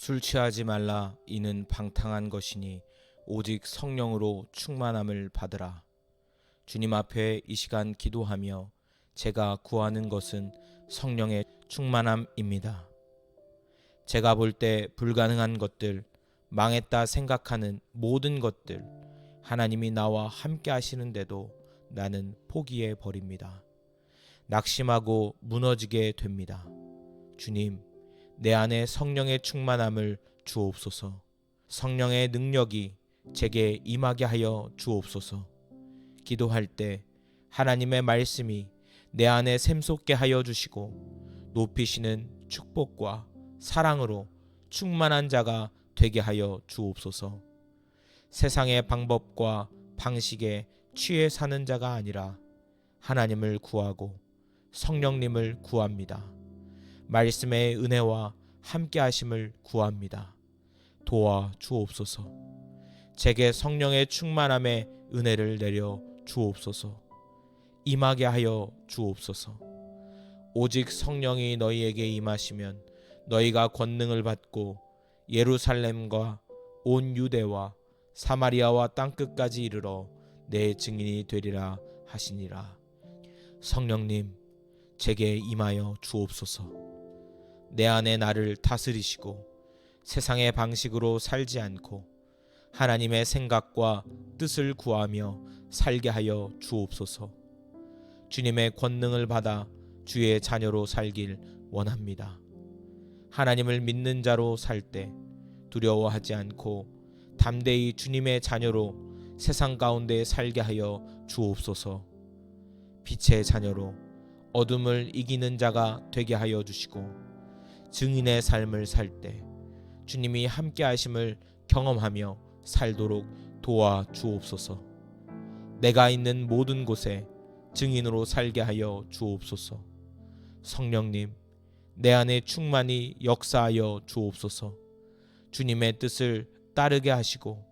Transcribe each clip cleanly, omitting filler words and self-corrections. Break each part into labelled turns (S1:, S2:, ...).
S1: 술 취하지 말라. 이는 방탕한 것이니 오직 성령으로 충만함을 받으라. 주님 앞에 이 시간 기도하며 제가 구하는 것은 성령의 충만함입니다. 제가 볼 때 불가능한 것들, 망했다 생각하는 모든 것들, 하나님이 나와 함께 하시는데도 나는 포기해 버립니다. 낙심하고 무너지게 됩니다. 주님, 내 안에 성령의 충만함을 주옵소서. 성령의 능력이 제게 임하게 하여 주옵소서. 기도할 때 하나님의 말씀이 내 안에 샘솟게 하여 주시고 높이시는 축복과 사랑으로 충만한 자가 되게 하여 주옵소서. 세상의 방법과 방식에 취해 사는 자가 아니라 하나님을 구하고 성령님을 구합니다. 말씀의 은혜와 함께 하심을 구합니다. 도와 주옵소서. 제게 성령의 충만함의 은혜를 내려 주옵소서. 임하게 하여 주옵소서. 오직 성령이 너희에게 임하시면 너희가 권능을 받고 예루살렘과 온 유대와 사마리아와 땅끝까지 이르러 내 증인이 되리라 하시니라. 성령님, 제게 임하여 주옵소서. 내 안에 나를 다스리시고 세상의 방식으로 살지 않고 하나님의 생각과 뜻을 구하며 살게 하여 주옵소서. 주님의 권능을 받아 주의 자녀로 살길 원합니다. 하나님을 믿는 자로 살 때 두려워하지 않고 담대히 주님의 자녀로 세상 가운데 살게 하여 주옵소서. 빛의 자녀로 어둠을 이기는 자가 되게 하여 주시고 증인의 삶을 살 때 주님이 함께 하심을 경험하며 살도록 도와 주옵소서. 내가 있는 모든 곳에 증인으로 살게 하여 주옵소서. 성령님, 내 안에 충만히 역사하여 주옵소서. 주님의 뜻을 따르게 하시고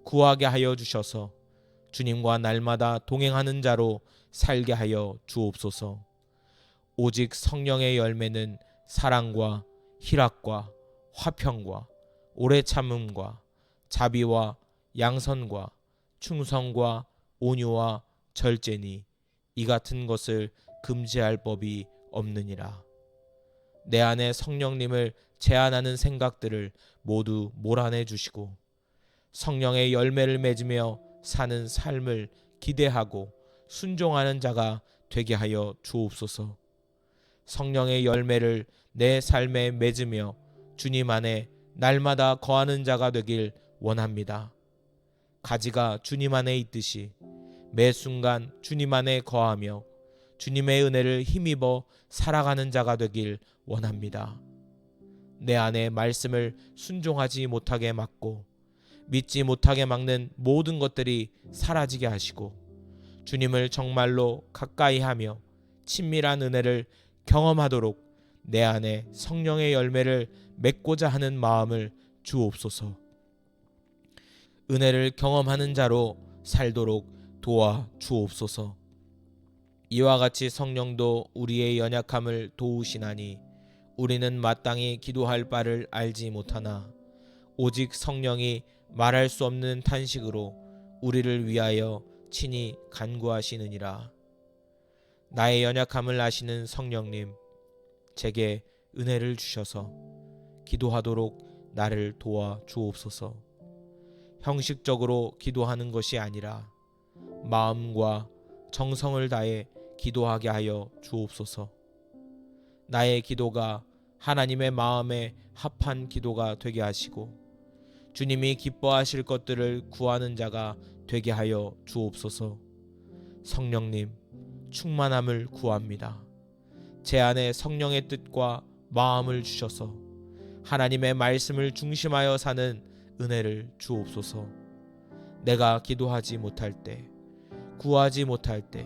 S1: 구하게 하여 주셔서 주님과 날마다 동행하는 자로 살게 하여 주옵소서. 오직 성령의 열매는 사랑과 희락과 화평과 오래 참음과 자비와 양선과 충성과 온유와 절제니 이 같은 것을 금지할 법이 없느니라. 내 안에 성령님을 제한하는 생각들을 모두 몰아내 주시고 성령의 열매를 맺으며 사는 삶을 기대하고 순종하는 자가 되게 하여 주옵소서. 성령의 열매를 내 삶에 맺으며 주님 안에 날마다 거하는 자가 되길 원합니다. 가지가 주님 안에 있듯이 매 순간 주님 안에 거하며 주님의 은혜를 힘입어 살아가는 자가 되길 원합니다. 내 안에 말씀을 순종하지 못하게 막고 믿지 못하게 막는 모든 것들이 사라지게 하시고 주님을 정말로 가까이 하며 친밀한 은혜를 경험하도록 내 안에 성령의 열매를 맺고자 하는 마음을 주옵소서. 은혜를 경험하는 자로 살도록 도와 주옵소서. 이와 같이 성령도 우리의 연약함을 도우시나니 우리는 마땅히 기도할 바를 알지 못하나 오직 성령이 말할 수 없는 탄식으로 우리를 위하여 친히 간구하시느니라. 나의 연약함을 아시는 성령님, 제게 은혜를 주셔서 기도하도록 나를 도와 주옵소서. 형식적으로 기도하는 것이 아니라 마음과 정성을 다해 기도하게 하여 주옵소서. 나의 기도가 하나님의 마음에 합한 기도가 되게 하시고 주님이 기뻐하실 것들을 구하는 자가 되게 하여 주옵소서. 성령님, 충만함을 구합니다. 제 안에 성령의 뜻과 마음을 주셔서 하나님의 말씀을 중심하여 사는 은혜를 주옵소서. 내가 기도하지 못할 때, 구하지 못할 때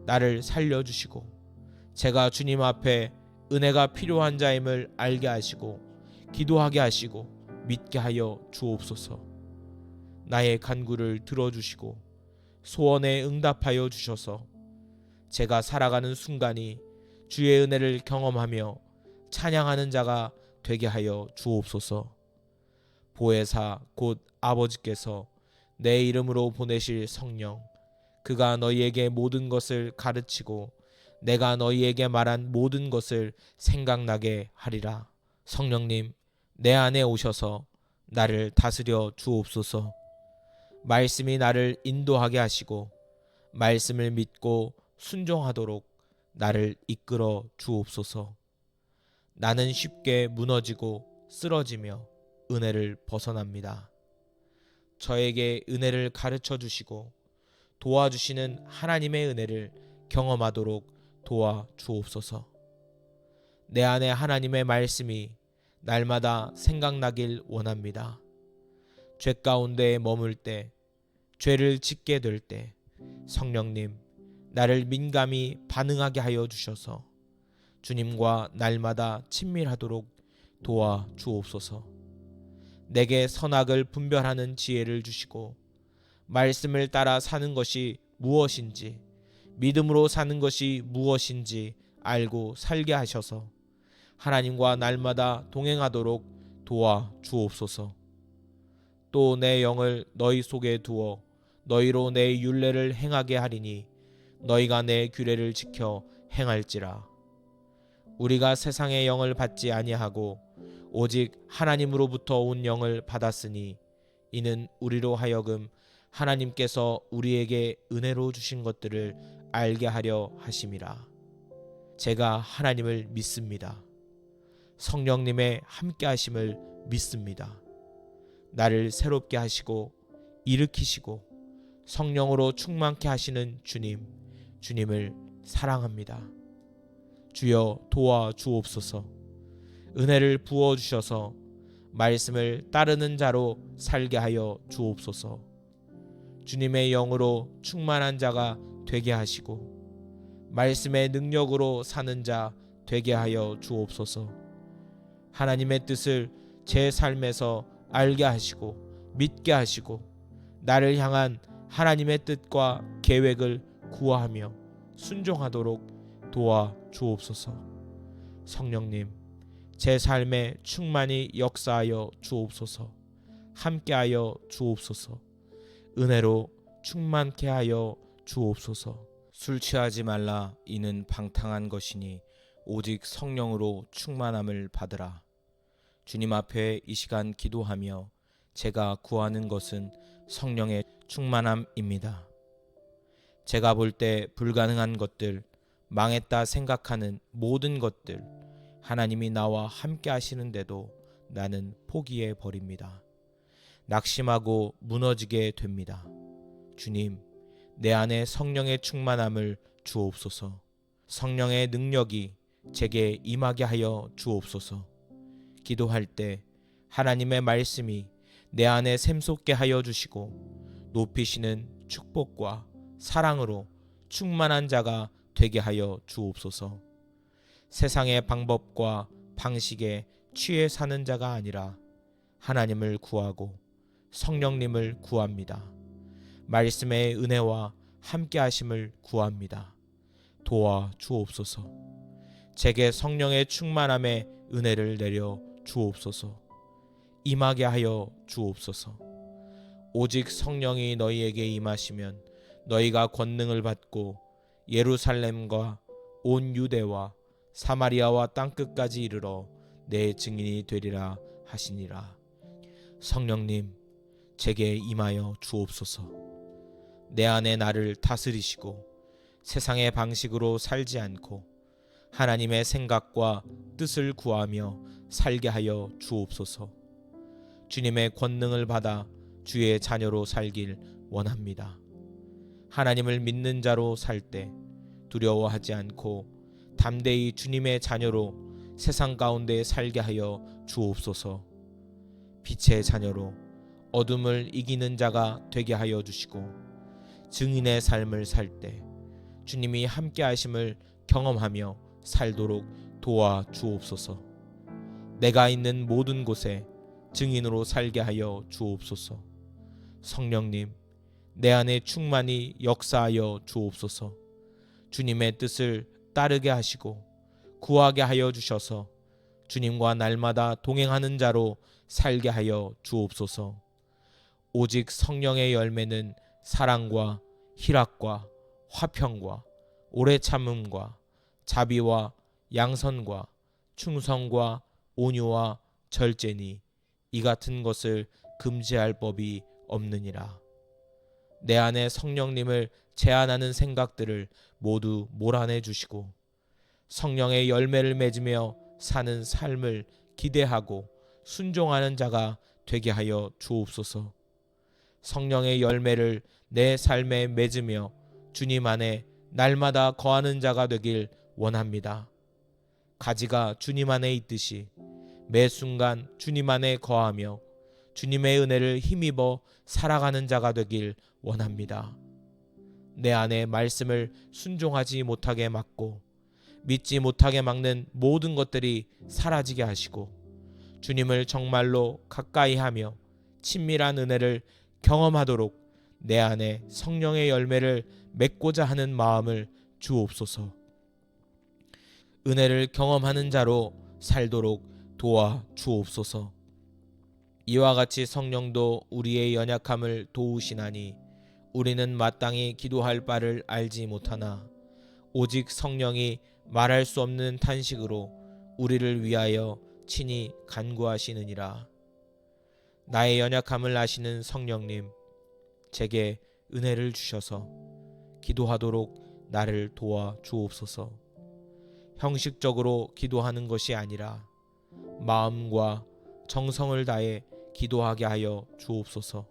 S1: 나를 살려주시고 제가 주님 앞에 은혜가 필요한 자임을 알게 하시고 기도하게 하시고 믿게 하여 주옵소서. 나의 간구를 들어주시고 소원에 응답하여 주셔서 제가 살아가는 순간이 주의 은혜를 경험하며 찬양하는 자가 되게 하여 주옵소서. 보혜사 곧 아버지께서 내 이름으로 보내실 성령, 그가 너희에게 모든 것을 가르치고 내가 너희에게 말한 모든 것을 생각나게 하리라. 성령님, 내 안에 오셔서 나를 다스려 주옵소서. 말씀이 나를 인도하게 하시고 말씀을 믿고 순종하도록 나를 이끌어 주옵소서. 나는 쉽게 무너지고 쓰러지며 은혜를 벗어납니다. 저에게 은혜를 가르쳐 주시고 도와주시는 하나님의 은혜를 경험하도록 도와 주옵소서. 내 안에 하나님의 말씀이 날마다 생각나길 원합니다. 죄 가운데 머물 때, 죄를 짓게 될 때 성령님, 나를 민감히 반응하게 하여 주셔서 주님과 날마다 친밀하도록 도와 주옵소서. 내게 선악을 분별하는 지혜를 주시고 말씀을 따라 사는 것이 무엇인지, 믿음으로 사는 것이 무엇인지 알고 살게 하셔서 하나님과 날마다 동행하도록 도와 주옵소서. 또 내 영을 너희 속에 두어 너희로 내 율례를 행하게 하리니 너희가 내 규례를 지켜 행할지라. 우리가 세상의 영을 받지 아니하고 오직 하나님으로부터 온 영을 받았으니 이는 우리로 하여금 하나님께서 우리에게 은혜로 주신 것들을 알게 하려 하심이라. 제가 하나님을 믿습니다. 성령님의 함께 하심을 믿습니다. 나를 새롭게 하시고 일으키시고 성령으로 충만케 하시는 주님, 주님을 사랑합니다. 주여 도와 주옵소서. 은혜를 부어 주셔서 말씀을 따르는 자로 살게 하여 주옵소서. 주님의 영으로 충만한 자가 되게 하시고 말씀의 능력으로 사는 자 되게 하여 주옵소서. 하나님의 뜻을 제 삶에서 알게 하시고 믿게 하시고 나를 향한 하나님의 뜻과 계획을 구하며 순종하도록 도와 주옵소서. 성령님, 제 삶에 충만히 역사하여 주옵소서. 함께하여 주옵소서. 은혜로 충만케 하여 주옵소서. 술 취하지 말라, 이는 방탕한 것이니 오직 성령으로 충만함을 받으라. 주님 앞에 이 시간 기도하며 제가 구하는 것은 성령의 충만함입니다. 제가 볼 때 불가능한 것들, 망했다 생각하는 모든 것들, 하나님이 나와 함께 하시는데도 나는 포기해 버립니다. 낙심하고 무너지게 됩니다. 주님, 내 안에 성령의 충만함을 주옵소서. 성령의 능력이 제게 임하게 하여 주옵소서. 기도할 때 하나님의 말씀이 내 안에 샘솟게 하여 주시고 높이시는 축복과 사랑으로 충만한 자가 되게 하여 주옵소서. 세상의 방법과 방식에 취해 사는 자가 아니라 하나님을 구하고 성령님을 구합니다. 말씀의 은혜와 함께 하심을 구합니다. 도와 주옵소서. 제게 성령의 충만함의 은혜를 내려 주옵소서. 임하게 하여 주옵소서. 오직 성령이 너희에게 임하시면 너희가 권능을 받고 예루살렘과 온 유대와 사마리아와 땅끝까지 이르러 내 증인이 되리라 하시니라. 성령님, 제게 임하여 주옵소서. 내 안에 나를 다스리시고 세상의 방식으로 살지 않고 하나님의 생각과 뜻을 구하며 살게 하여 주옵소서. 주님의 권능을 받아 주의 자녀로 살길 원합니다. 하나님을 믿는 자로 살 때 두려워하지 않고 담대히 주님의 자녀로 세상 가운데 살게 하여 주옵소서. 빛의 자녀로 어둠을 이기는 자가 되게 하여 주시고 증인의 삶을 살 때 주님이 함께 하심을 경험하며 살도록 도와 주옵소서. 내가 있는 모든 곳에 증인으로 살게 하여 주옵소서. 성령님, 내 안에 충만히 역사하여 주옵소서. 주님의 뜻을 따르게 하시고 구하게 하여 주셔서 주님과 날마다 동행하는 자로 살게 하여 주옵소서. 오직 성령의 열매는 사랑과 희락과 화평과 오래 참음과 자비와 양선과 충성과 온유와 절제니 이 같은 것을 금지할 법이 없느니라. 내 안에 성령님을 제한하는 생각들을 모두 몰아내 주시고 성령의 열매를 맺으며 사는 삶을 기대하고 순종하는 자가 되게 하여 주옵소서. 성령의 열매를 내 삶에 맺으며 주님 안에 날마다 거하는 자가 되길 원합니다. 가지가 주님 안에 있듯이 매 순간 주님 안에 거하며 주님의 은혜를 힘입어 살아가는 자가 되길 원합니다. 내 안에 말씀을 순종하지 못하게 막고 믿지 못하게 막는 모든 것들이 사라지게 하시고 주님을 정말로 가까이 하며 친밀한 은혜를 경험하도록 내 안에 성령의 열매를 맺고자 하는 마음을 주옵소서. 은혜를 경험하는 자로 살도록 도와 주옵소서. 이와 같이 성령도 우리의 연약함을 도우시나니 우리는 마땅히 기도할 바를 알지 못하나 오직 성령이 말할 수 없는 탄식으로 우리를 위하여 친히 간구하시느니라. 나의 연약함을 아시는 성령님, 제게 은혜를 주셔서 기도하도록 나를 도와 주옵소서. 형식적으로 기도하는 것이 아니라 마음과 정성을 다해 기도하게 하여 주옵소서.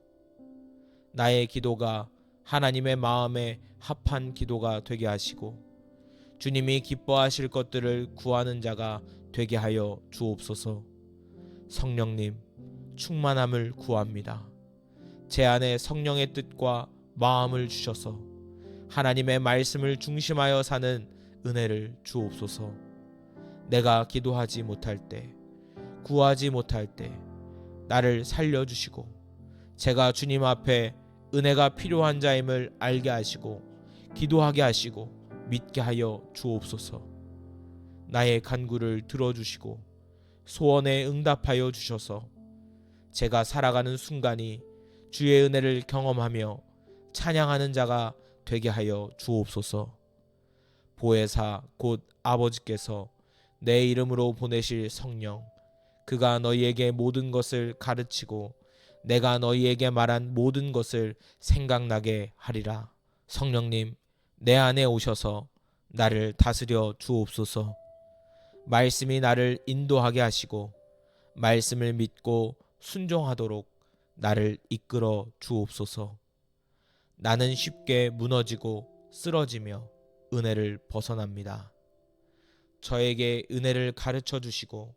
S1: 나의 기도가 하나님의 마음에 합한 기도가 되게 하시고 주님이 기뻐하실 것들을 구하는 자가 되게 하여 주옵소서. 성령님, 충만함을 구합니다. 제 안에 성령의 뜻과 마음을 주셔서 하나님의 말씀을 중심하여 사는 은혜를 주옵소서. 내가 기도하지 못할 때, 구하지 못할 때 나를 살려주시고 제가 주님 앞에 은혜가 필요한 자임을 알게 하시고 기도하게 하시고 믿게 하여 주옵소서. 나의 간구를 들어주시고 소원에 응답하여 주셔서 제가 살아가는 순간이 주의 은혜를 경험하며 찬양하는 자가 되게 하여 주옵소서. 보혜사 곧 아버지께서 내 이름으로 보내실 성령, 그가 너희에게 모든 것을 가르치고 내가 너희에게 말한 모든 것을 생각나게 하리라. 성령님, 내 안에 오셔서 나를 다스려 주옵소서. 말씀이 나를 인도하게 하시고 말씀을 믿고 순종하도록 나를 이끌어 주옵소서. 나는 쉽게 무너지고 쓰러지며 은혜를 벗어납니다. 저에게 은혜를 가르쳐 주시고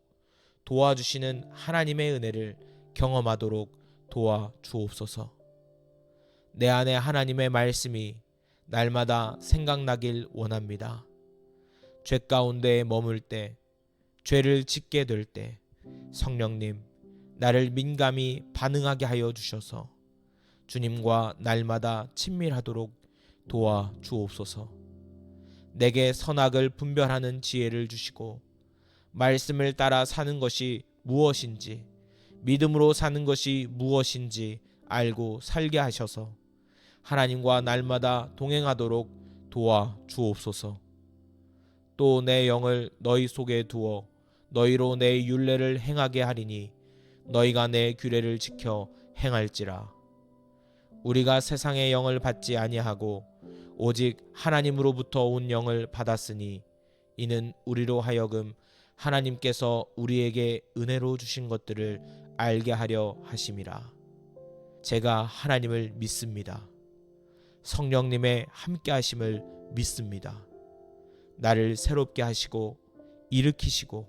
S1: 도와주시는 하나님의 은혜를 경험하도록 도와 주옵소서. 내 안에 하나님의 말씀이 날마다 생각나길 원합니다. 죄 가운데 머물 때, 죄를 짓게 될 때 성령님, 나를 민감히 반응하게 하여 주셔서 주님과 날마다 친밀하도록 도와 주옵소서. 내게 선악을 분별하는 지혜를 주시고 말씀을 따라 사는 것이 무엇인지, 믿음으로 사는 것이 무엇인지 알고 살게 하셔서 하나님과 날마다 동행하도록 도와 주옵소서. 또 내 영을 너희 속에 두어 너희로 내 율례를 행하게 하리니 너희가 내 규례를 지켜 행할지라. 우리가 세상의 영을 받지 아니하고 오직 하나님으로부터 온 영을 받았으니 이는 우리로 하여금 하나님께서 우리에게 은혜로 주신 것들을 알게 하려 하심이라. 제가 하나님을 믿습니다. 성령님의 함께 하심을 믿습니다. 나를 새롭게 하시고 일으키시고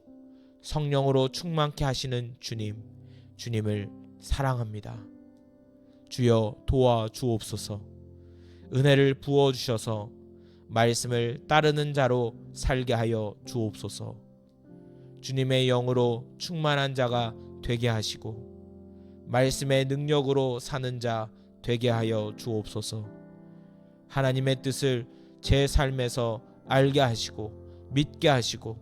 S1: 성령으로 충만케 하시는 주님, 주님을 사랑합니다. 주여 도와 주옵소서. 은혜를 부어 주셔서 말씀을 따르는 자로 살게 하여 주옵소서. 주님의 영으로 충만한 자가 되게 하시고 말씀의 능력으로 사는 자 되게 하여 주옵소서. 하나님의 뜻을 제 삶에서 알게 하시고 믿게 하시고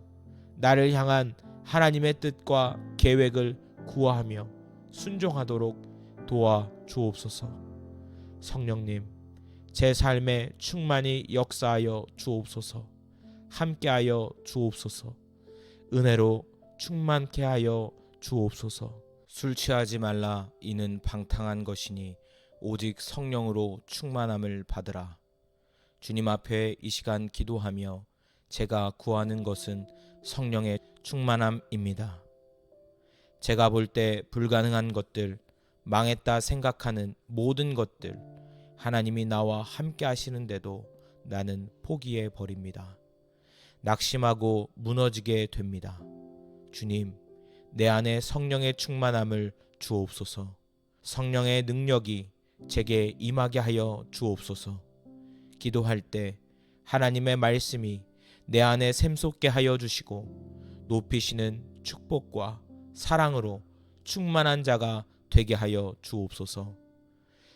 S1: 나를 향한 하나님의 뜻과 계획을 구하며 순종하도록 도와 주옵소서. 성령님, 제 삶에 충만히 역사하여 주옵소서. 함께하여 주옵소서. 은혜로 충만케 하여 주옵소서. 술 취하지 말라. 이는 방탕한 것이니 오직 성령으로 충만함을 받으라. 주님 앞에 이 시간 기도하며 제가 구하는 것은 성령의 충만함입니다. 제가 볼 때 불가능한 것들, 망했다 생각하는 모든 것들, 하나님이 나와 함께 하시는데도 나는 포기해 버립니다. 낙심하고 무너지게 됩니다. 주님, 내 안에 성령의 충만함을 주옵소서. 성령의 능력이 제게 임하게 하여 주옵소서. 기도할 때 하나님의 말씀이 내 안에 샘솟게 하여 주시고 높이시는 축복과 사랑으로 충만한 자가 되게 하여 주옵소서.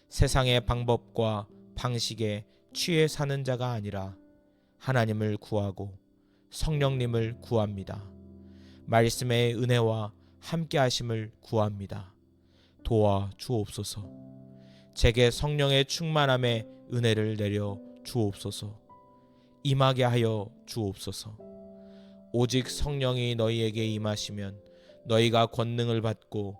S1: 세상의 방법과 방식에 취해 사는 자가 아니라 하나님을 구하고 성령님을 구합니다. 말씀의 은혜와 함께 하심을 구합니다. 도와 주옵소서. 제게 성령의 충만함의 은혜를 내려 주옵소서. 임하게 하여 주옵소서. 오직 성령이 너희에게 임하시면 너희가 권능을 받고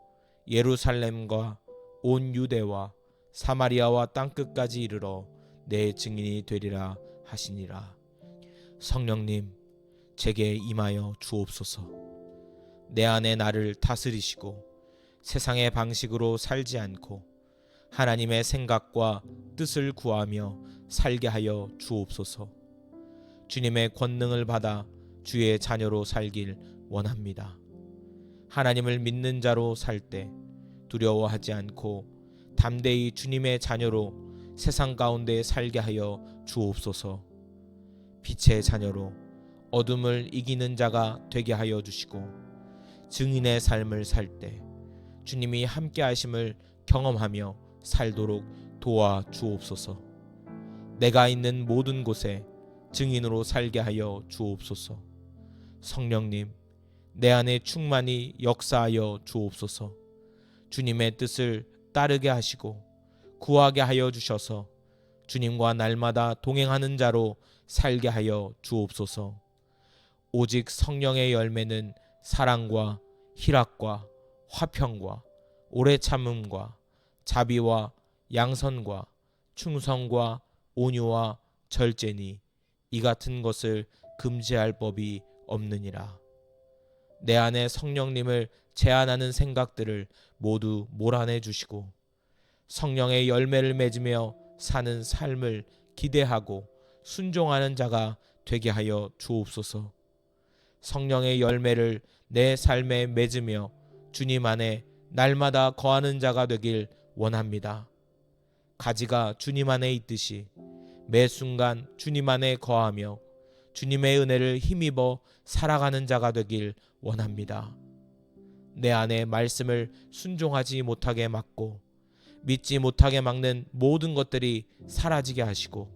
S1: 예루살렘과 온 유대와 사마리아와 땅끝까지 이르러 내 증인이 되리라 하시니라. 성령님, 제게 임하여 주옵소서. 내 안에 나를 다스리시고 세상의 방식으로 살지 않고 하나님의 생각과 뜻을 구하며 살게 하여 주옵소서. 주님의 권능을 받아 주의 자녀로 살길 원합니다. 하나님을 믿는 자로 살 때 두려워하지 않고 담대히 주님의 자녀로 세상 가운데 살게 하여 주옵소서. 빛의 자녀로 어둠을 이기는 자가 되게 하여 주시고 증인의 삶을 살 때 주님이 함께 하심을 경험하며 살도록 도와 주옵소서. 내가 있는 모든 곳에 증인으로 살게 하여 주옵소서. 성령님, 내 안에 충만히 역사하여 주옵소서. 주님의 뜻을 따르게 하시고 구하게 하여 주셔서 주님과 날마다 동행하는 자로 살게 하여 주옵소서. 오직 성령의 열매는 사랑과 희락과 화평과 오래 참음과 자비와 양선과 충성과 온유와 절제니 이 같은 것을 금지할 법이 없느니라. 내 안에 성령님을 제한하는 생각들을 모두 몰아내 주시고 성령의 열매를 맺으며 사는 삶을 기대하고 순종하는 자가 되게 하여 주옵소서. 성령의 열매를 내 삶에 맺으며 주님 안에 날마다 거하는 자가 되길 원합니다. 가지가 주님 안에 있듯이 매 순간 주님 안에 거하며 주님의 은혜를 힘입어 살아가는 자가 되길 원합니다. 내 안에 말씀을 순종하지 못하게 막고 믿지 못하게 막는 모든 것들이 사라지게 하시고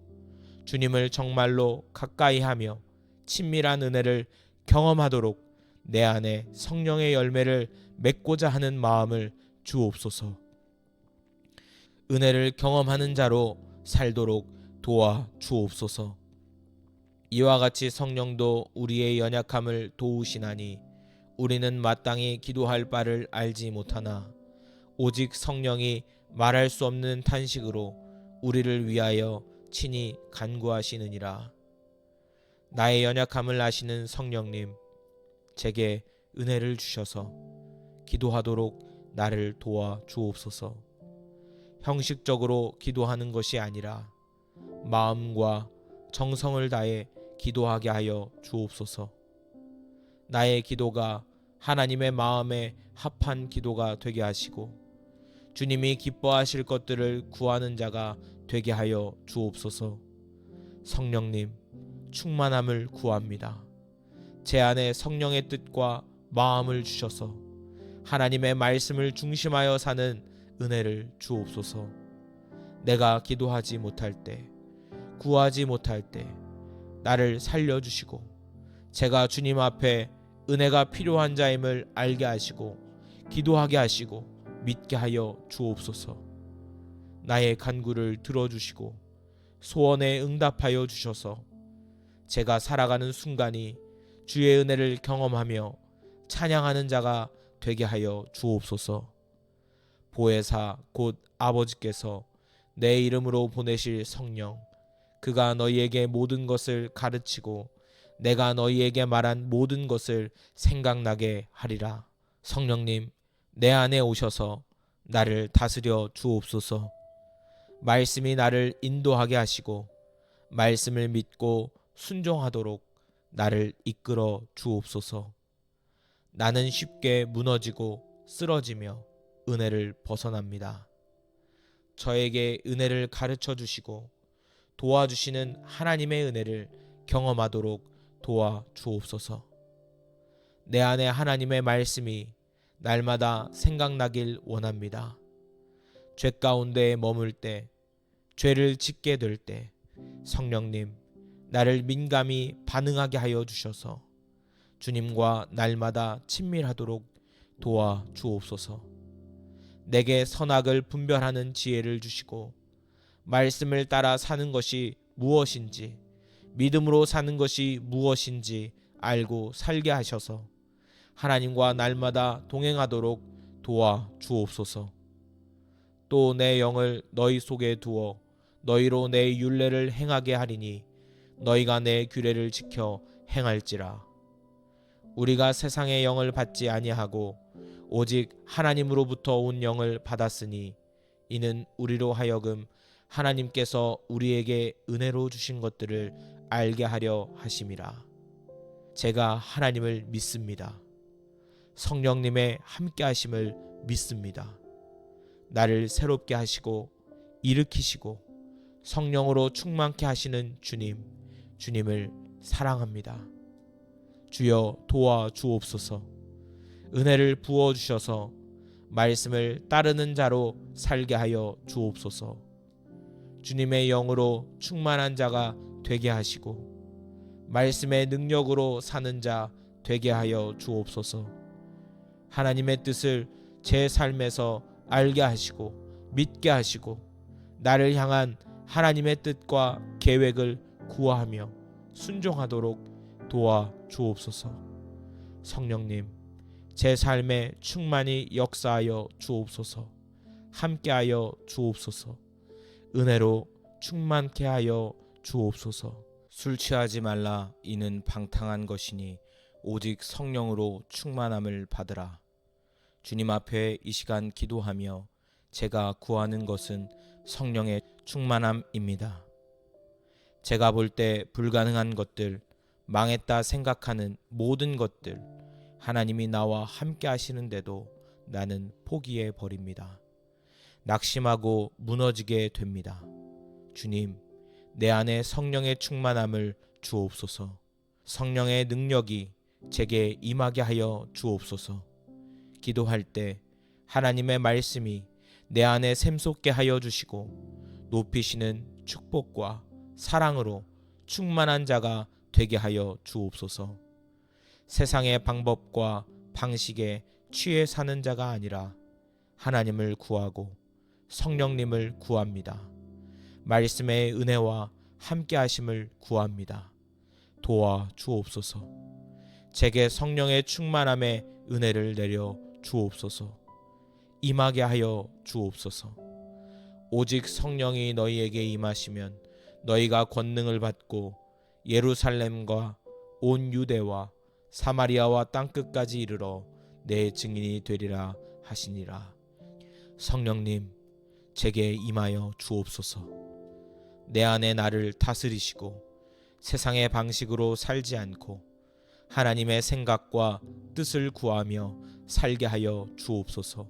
S1: 주님을 정말로 가까이 하며 친밀한 은혜를 경험하도록 내 안에 성령의 열매를 맺고자 하는 마음을 주옵소서. 은혜를 경험하는 자로 살도록 도와 주옵소서. 이와 같이 성령도 우리의 연약함을 도우시나니 우리는 마땅히 기도할 바를 알지 못하나 오직 성령이 말할 수 없는 탄식으로 우리를 위하여 친히 간구하시느니라. 나의 연약함을 아시는 성령님, 제게 은혜를 주셔서 기도하도록 나를 도와 주옵소서. 형식적으로 기도하는 것이 아니라 마음과 정성을 다해 기도하게 하여 주옵소서. 나의 기도가 하나님의 마음에 합한 기도가 되게 하시고 주님이 기뻐하실 것들을 구하는 자가 되게 하여 주옵소서. 성령님, 충만함을 구합니다. 제 안에 성령의 뜻과 마음을 주셔서 하나님의 말씀을 중심하여 사는 은혜를 주옵소서. 내가 기도하지 못할 때, 구하지 못할 때 나를 살려주시고 제가 주님 앞에 은혜가 필요한 자임을 알게 하시고 기도하게 하시고 믿게 하여 주옵소서. 나의 간구를 들어주시고 소원에 응답하여 주셔서 제가 살아가는 순간이 주의 은혜를 경험하며 찬양하는 자가 되게 하여 주옵소서. 보혜사 곧 아버지께서 내 이름으로 보내실 성령, 그가 너희에게 모든 것을 가르치고 내가 너희에게 말한 모든 것을 생각나게 하리라. 성령님, 내 안에 오셔서 나를 다스려 주옵소서. 말씀이 나를 인도하게 하시고 말씀을 믿고 순종하도록 나를 이끌어 주옵소서. 나는 쉽게 무너지고 쓰러지며 은혜를 벗어납니다. 저에게 은혜를 가르쳐 주시고 도와주시는 하나님의 은혜를 경험하도록 도와 주옵소서. 내 안에 하나님의 말씀이 날마다 생각나길 원합니다. 죄 가운데 머물 때, 죄를 짓게 될 때 성령님, 나를 민감히 반응하게 하여 주셔서 주님과 날마다 친밀하도록 도와 주옵소서. 내게 선악을 분별하는 지혜를 주시고 말씀을 따라 사는 것이 무엇인지, 믿음으로 사는 것이 무엇인지 알고 살게 하셔서 하나님과 날마다 동행하도록 도와 주옵소서. 또 내 영을 너희 속에 두어 너희로 내 율례를 행하게 하리니 너희가 내 규례를 지켜 행할지라. 우리가 세상의 영을 받지 아니하고 오직 하나님으로부터 온 영을 받았으니 이는 우리로 하여금 하나님께서 우리에게 은혜로 주신 것들을 알게 하려 하심이라. 제가 하나님을 믿습니다. 성령님의 함께 하심을 믿습니다. 나를 새롭게 하시고 일으키시고 성령으로 충만케 하시는 주님, 주님을 사랑합니다. 주여 도와 주옵소서. 은혜를 부어 주셔서 말씀을 따르는 자로 살게 하여 주옵소서. 주님의 영으로 충만한 자가 되게 하시고 말씀의 능력으로 사는 자 되게 하여 주옵소서. 하나님의 뜻을 제 삶에서 알게 하시고 믿게 하시고 나를 향한 하나님의 뜻과 계획을 구하며 순종하도록 도와 주옵소서. 성령님, 제 삶에 충만히 역사하여 주옵소서. 함께하여 주옵소서. 은혜로 충만케 하여 주옵소서. 술 취하지 말라. 이는 방탕한 것이니 오직 성령으로 충만함을 받으라. 주님 앞에 이 시간 기도하며 제가 구하는 것은 성령의 충만함입니다. 제가 볼 때 불가능한 것들, 망했다 생각하는 모든 것들, 하나님이 나와 함께 하시는데도 나는 포기해 버립니다. 낙심하고 무너지게 됩니다. 주님, 내 안에 성령의 충만함을 주옵소서. 성령의 능력이 제게 임하게 하여 주옵소서. 기도할 때 하나님의 말씀이 내 안에 샘솟게 하여 주시고 높이시는 축복과 사랑으로 충만한 자가 되게 하여 주옵소서. 세상의 방법과 방식에 취해 사는 자가 아니라 하나님을 구하고 성령님을 구합니다. 말씀의 은혜와 함께 하심을 구합니다. 도와 주옵소서. 제게 성령의 충만함의 은혜를 내려 주옵소서. 임하게 하여 주옵소서. 오직 성령이 너희에게 임하시면 너희가 권능을 받고 예루살렘과 온 유대와 사마리아와 땅끝까지 이르러 내 증인이 되리라 하시니라. 성령님, 제게 임하여 주옵소서. 내 안에 나를 다스리시고 세상의 방식으로 살지 않고 하나님의 생각과 뜻을 구하며 살게 하여 주옵소서.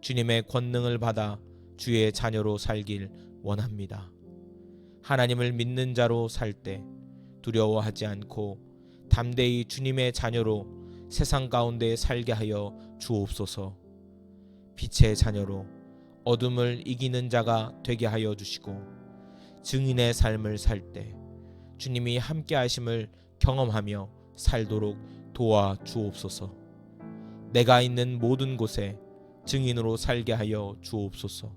S1: 주님의 권능을 받아 주의 자녀로 살길 원합니다. 하나님을 믿는 자로 살 때 두려워하지 않고 담대히 주님의 자녀로 세상 가운데 살게 하여 주옵소서. 빛의 자녀로 어둠을 이기는 자가 되게 하여 주시고 증인의 삶을 살 때 주님이 함께 하심을 경험하며 살도록 도와 주옵소서. 내가 있는 모든 곳에 증인으로 살게 하여 주옵소서.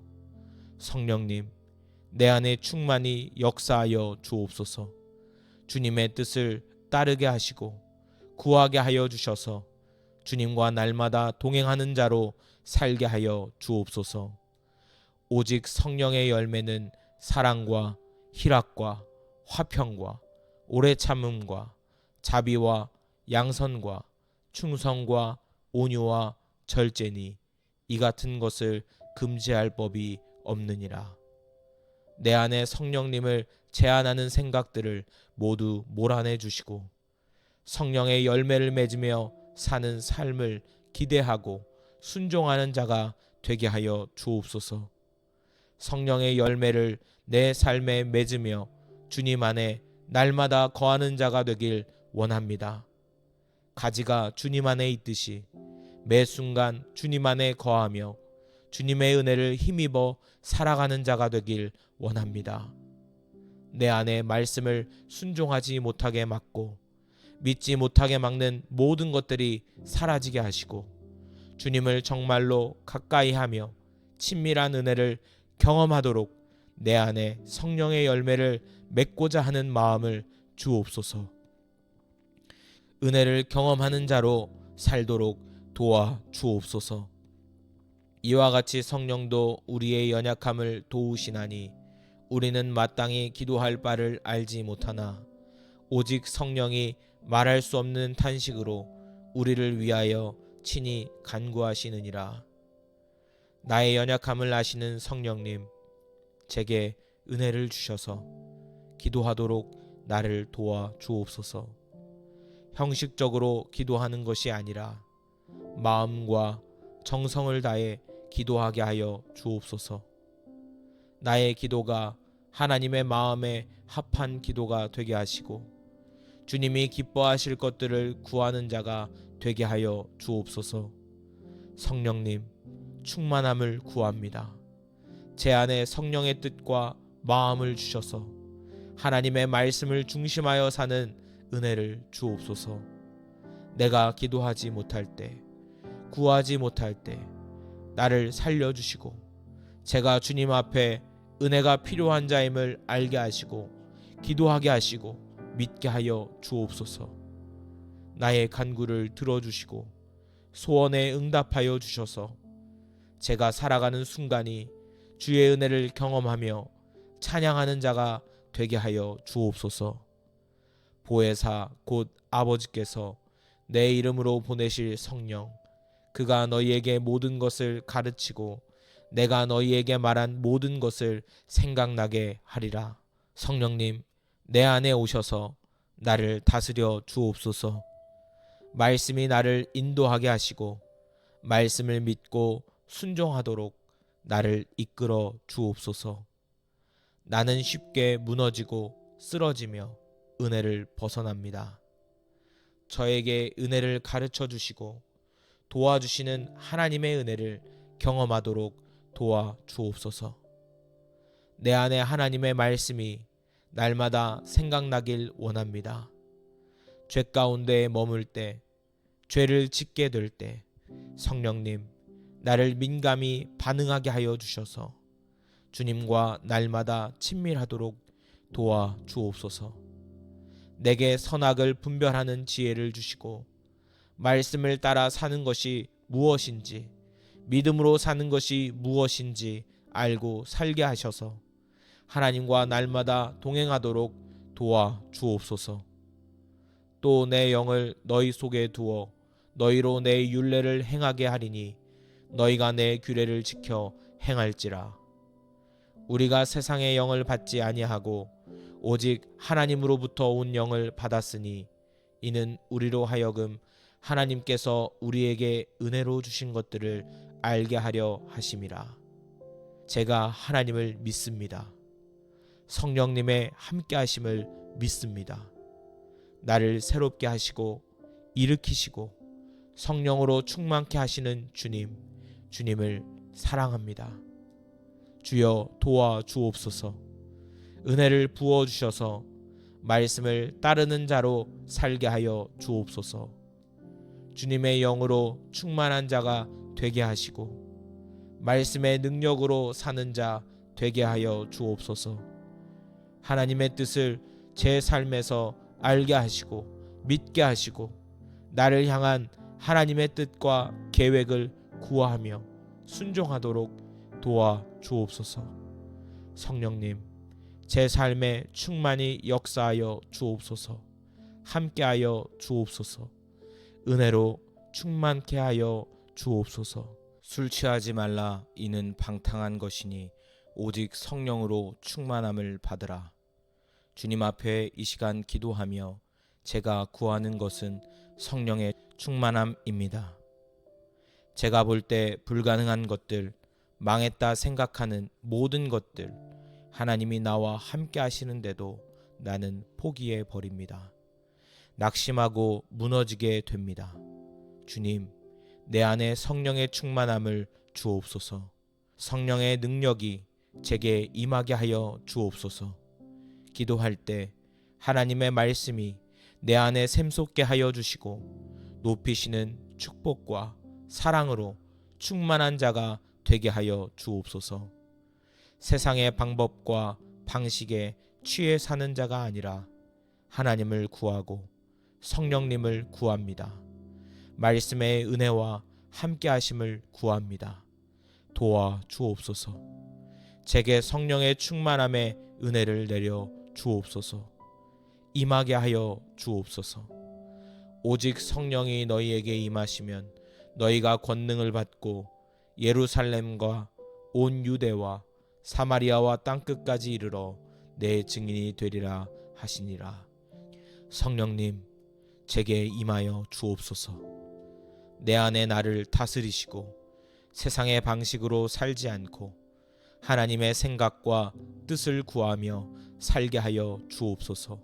S1: 성령님, 내 안에 충만히 역사하여 주옵소서. 주님의 뜻을 따르게 하시고 구하게 하여 주셔서 주님과 날마다 동행하는 자로 살게 하여 주옵소서. 오직 성령의 열매는 사랑과 희락과 화평과 오래 참음과 자비와 양선과 충성과 온유와 절제니 이 같은 것을 금지할 법이 없느니라. 내 안에 성령님을 제한하는 생각들을 모두 몰아내 주시고 성령의 열매를 맺으며 사는 삶을 기대하고 순종하는 자가 되게 하여 주옵소서. 성령의 열매를 내 삶에 맺으며 주님 안에 날마다 거하는 자가 되길 원합니다. 가지가 주님 안에 있듯이 매 순간 주님 안에 거하며 주님의 은혜를 힘입어 살아가는 자가 되길 원합니다. 내 안에 말씀을 순종하지 못하게 막고 믿지 못하게 막는 모든 것들이 사라지게 하시고 주님을 정말로 가까이 하며 친밀한 은혜를 경험하도록 내 안에 성령의 열매를 맺고자 하는 마음을 주옵소서. 은혜를 경험하는 자로 살도록 도와 주옵소서. 이와 같이 성령도 우리의 연약함을 도우시나니 우리는 마땅히 기도할 바를 알지 못하나 오직 성령이 말할 수 없는 탄식으로 우리를 위하여 친히 간구하시느니라. 나의 연약함을 아시는 성령님, 제게 은혜를 주셔서 기도하도록 나를 도와 주옵소서. 형식적으로 기도하는 것이 아니라 마음과 정성을 다해 기도하게 하여 주옵소서. 나의 기도가 하나님의 마음에 합한 기도가 되게 하시고 주님이 기뻐하실 것들을 구하는 자가 되게 하여 주옵소서. 성령님, 충만함을 구합니다. 제 안에 성령의 뜻과 마음을 주셔서 하나님의 말씀을 중심하여 사는 은혜를 주옵소서. 내가 기도하지 못할 때, 구하지 못할 때 나를 살려주시고 제가 주님 앞에 은혜가 필요한 자임을 알게 하시고 기도하게 하시고 믿게 하여 주옵소서. 나의 간구를 들어주시고 소원에 응답하여 주셔서 제가 살아가는 순간이 주의 은혜를 경험하며 찬양하는 자가 되게 하여 주옵소서. 보혜사 곧 아버지께서 내 이름으로 보내실 성령, 그가 너희에게 모든 것을 가르치고 내가 너희에게 말한 모든 것을 생각나게 하리라. 성령님, 내 안에 오셔서 나를 다스려 주옵소서. 말씀이 나를 인도하게 하시고 말씀을 믿고 순종하도록 나를 이끌어 주옵소서. 나는 쉽게 무너지고 쓰러지며 은혜를 벗어납니다. 저에게 은혜를 가르쳐 주시고 도와주시는 하나님의 은혜를 경험하도록 도와 주옵소서. 내 안에 하나님의 말씀이 날마다 생각나길 원합니다. 죄 가운데 머물 때, 죄를 짓게 될 때 성령님, 나를 민감히 반응하게 하여 주셔서 주님과 날마다 친밀하도록 도와 주옵소서. 내게 선악을 분별하는 지혜를 주시고 말씀을 따라 사는 것이 무엇인지, 믿음으로 사는 것이 무엇인지 알고 살게 하셔서 하나님과 날마다 동행하도록 도와 주옵소서. 또 내 영을 너희 속에 두어 너희로 내 율례를 행하게 하리니 너희가 내 규례를 지켜 행할지라. 우리가 세상의 영을 받지 아니하고 오직 하나님으로부터 온 영을 받았으니 이는 우리로 하여금 하나님께서 우리에게 은혜로 주신 것들을 알게 하려 하심이라. 제가 하나님을 믿습니다. 성령님의 함께 하심을 믿습니다. 나를 새롭게 하시고 일으키시고 성령으로 충만케 하시는 주님, 주님을 사랑합니다. 주여 도와 주옵소서. 은혜를 부어 주셔서 말씀을 따르는 자로 살게 하여 주옵소서. 주님의 영으로 충만한 자가 되게 하시고 말씀의 능력으로 사는 자 되게 하여 주옵소서. 하나님의 뜻을 제 삶에서 알게 하시고 믿게 하시고 나를 향한 하나님의 뜻과 계획을 구하며 순종하도록 도와 주옵소서. 성령님, 제 삶에 충만히 역사하여 주옵소서. 함께하여 주옵소서. 은혜로 충만케 하여 주옵소서. 술 취하지 말라. 이는 방탕한 것이니 오직 성령으로 충만함을 받으라. 주님 앞에 이 시간 기도하며 제가 구하는 것은 성령의 충만함입니다. 제가 볼 때 불가능한 것들, 망했다 생각하는 모든 것들, 하나님이 나와 함께 하시는데도 나는 포기해 버립니다. 낙심하고 무너지게 됩니다. 주님, 내 안에 성령의 충만함을 주옵소서. 성령의 능력이 제게 임하게 하여 주옵소서. 기도할 때 하나님의 말씀이 내 안에 샘솟게 하여 주시고 높이시는 축복과 사랑으로 충만한 자가 되게 하여 주옵소서. 세상의 방법과 방식에 취해 사는 자가 아니라 하나님을 구하고 성령님을 구합니다. 말씀의 은혜와 함께 하심을 구합니다. 도와 주옵소서. 제게 성령의 충만함의 은혜를 내려 주옵소서. 임하게 하여 주옵소서. 오직 성령이 너희에게 임하시면 너희가 권능을 받고 예루살렘과 온 유대와 사마리아와 땅끝까지 이르러 내 증인이 되리라 하시니라. 성령님, 제게 임하여 주옵소서. 내 안에 나를 다스리시고 세상의 방식으로 살지 않고 하나님의 생각과 뜻을 구하며 살게 하여 주옵소서.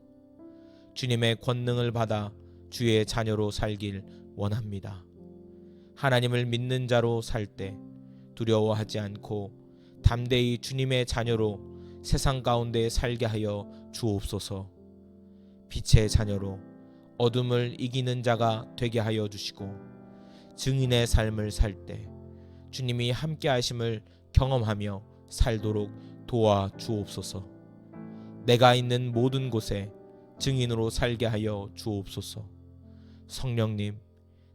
S1: 주님의 권능을 받아 주의 자녀로 살길 원합니다. 하나님을 믿는 자로 살 때 두려워하지 않고 담대히 주님의 자녀로 세상 가운데 살게 하여 주옵소서. 빛의 자녀로 어둠을 이기는 자가 되게 하여 주시고 증인의 삶을 살 때 주님이 함께 하심을 경험하며 살도록 도와 주옵소서. 내가 있는 모든 곳에 증인으로 살게 하여 주옵소서. 성령님,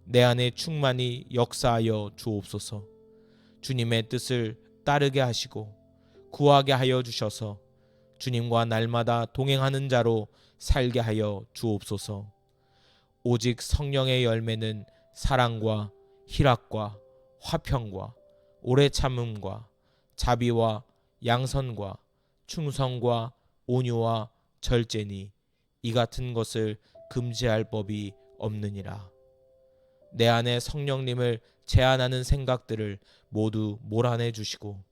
S1: 내 안에 충만히 역사하여 주옵소서. 주님의 뜻을 따르게 하시고 구하게 하여 주셔서 주님과 날마다 동행하는 자로 살게 하여 주옵소서. 오직 성령의 열매는 사랑과 희락과 화평과 오래 참음과 자비와 양선과 충성과 온유와 절제니 이 같은 것을 금지할 법이 없느니라. 내 안에 성령님을 제한하는 생각들을 모두 몰아내 주시고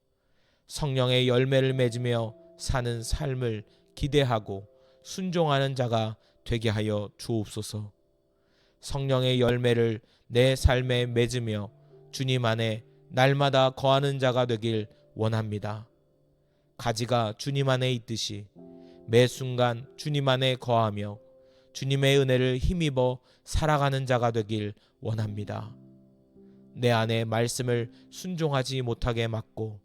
S1: 성령의 열매를 맺으며 사는 삶을 기대하고 순종하는 자가 되게 하여 주옵소서. 성령의 열매를 내 삶에 맺으며 주님 안에 날마다 거하는 자가 되길 원합니다. 가지가 주님 안에 있듯이 매 순간 주님 안에 거하며 주님의 은혜를 힘입어 살아가는 자가 되길 원합니다. 내 안에 말씀을 순종하지 못하게 막고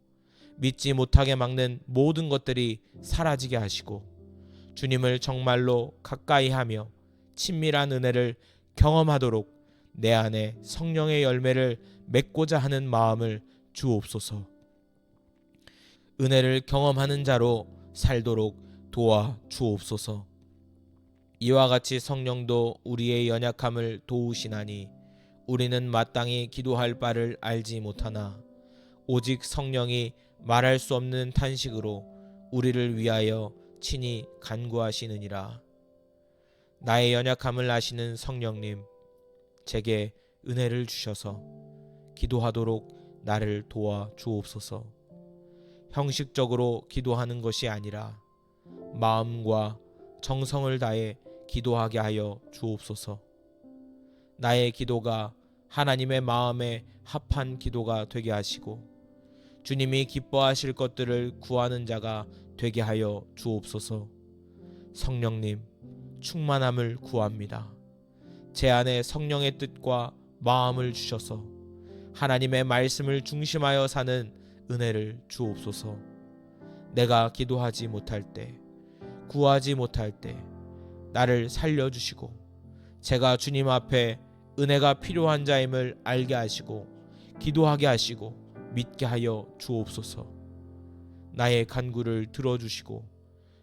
S1: 믿지 못하게 막는 모든 것들이 사라지게 하시고 주님을 정말로 가까이 하며 친밀한 은혜를 경험하도록 내 안에 성령의 열매를 맺고자 하는 마음을 주옵소서. 은혜를 경험하는 자로 살도록 도와 주옵소서. 이와 같이 성령도 우리의 연약함을 도우시나니 우리는 마땅히 기도할 바를 알지 못하나 오직 성령이 말할 수 없는 탄식으로 우리를 위하여 친히 간구하시느니라. 나의 연약함을 아시는 성령님, 제게 은혜를 주셔서 기도하도록 나를 도와 주옵소서. 형식적으로 기도하는 것이 아니라 마음과 정성을 다해 기도하게 하여 주옵소서. 나의 기도가 하나님의 마음에 합한 기도가 되게 하시고 주님이 기뻐하실 것들을 구하는 자가 되게 하여 주옵소서. 성령님, 충만함을 구합니다. 제 안에 성령의 뜻과 마음을 주셔서 하나님의 말씀을 중심하여 사는 은혜를 주옵소서. 내가 기도하지 못할 때, 구하지 못할 때 나를 살려주시고 제가 주님 앞에 은혜가 필요한 자임을 알게 하시고 기도하게 하시고 믿게 하여 주옵소서. 나의 간구를 들어주시고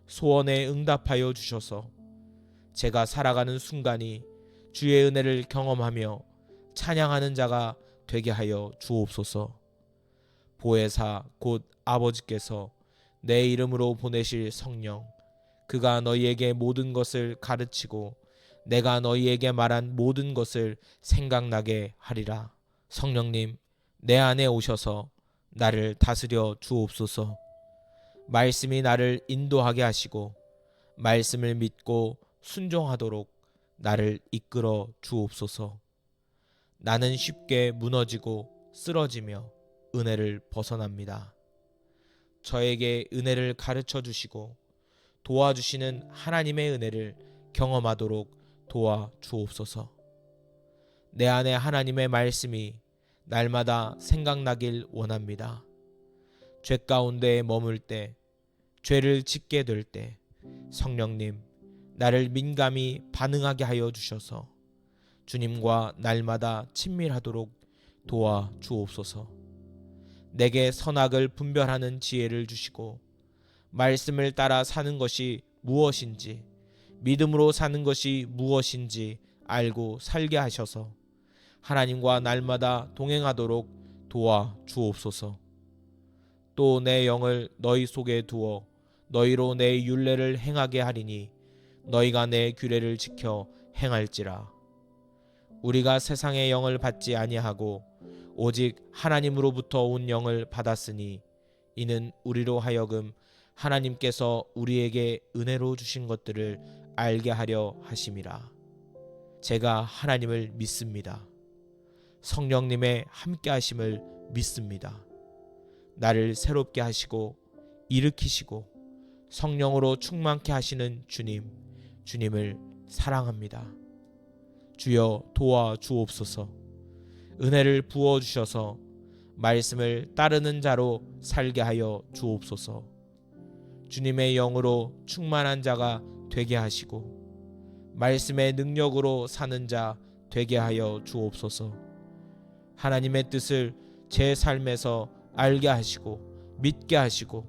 S1: 소원에 응답하여 주셔서 제가 살아가는 순간이 주의 은혜를 경험하며 찬양하는 자가 되게 하여 주옵소서. 보혜사 곧 아버지께서 내 이름으로 보내실 성령, 그가 너희에게 모든 것을 가르치고 내가 너희에게 말한 모든 것을 생각나게 하리라. 성령님, 내 안에 오셔서 나를 다스려 주옵소서. 말씀이 나를 인도하게 하시고 말씀을 믿고 순종하도록 나를 이끌어 주옵소서. 나는 쉽게 무너지고 쓰러지며 은혜를 벗어납니다. 저에게 은혜를 가르쳐 주시고 도와주시는 하나님의 은혜를 경험하도록 도와 주옵소서. 내 안에 하나님의 말씀이 날마다 생각나길 원합니다. 죄 가운데 머물 때, 죄를 짓게 될 때 성령님, 나를 민감히 반응하게 하여 주셔서 주님과 날마다 친밀하도록 도와 주옵소서. 내게 선악을 분별하는 지혜를 주시고 말씀을 따라 사는 것이 무엇인지, 믿음으로 사는 것이 무엇인지 알고 살게 하셔서 하나님과 날마다 동행하도록 도와 주옵소서. 또 내 영을 너희 속에 두어 너희로 내 율례를 행하게 하리니 너희가 내 규례를 지켜 행할지라. 우리가 세상의 영을 받지 아니하고 오직 하나님으로부터 온 영을 받았으니 이는 우리로 하여금 하나님께서 우리에게 은혜로 주신 것들을 알게 하려 하심이라. 제가 하나님을 믿습니다. 성령님의 함께 하심을 믿습니다. 나를 새롭게 하시고 일으키시고 성령으로 충만케 하시는 주님, 주님을 사랑합니다. 주여 도와 주옵소서. 은혜를 부어 주셔서 말씀을 따르는 자로 살게 하여 주옵소서. 주님의 영으로 충만한 자가 되게 하시고 말씀의 능력으로 사는 자 되게 하여 주옵소서. 하나님의 뜻을 제 삶에서 알게 하시고 믿게 하시고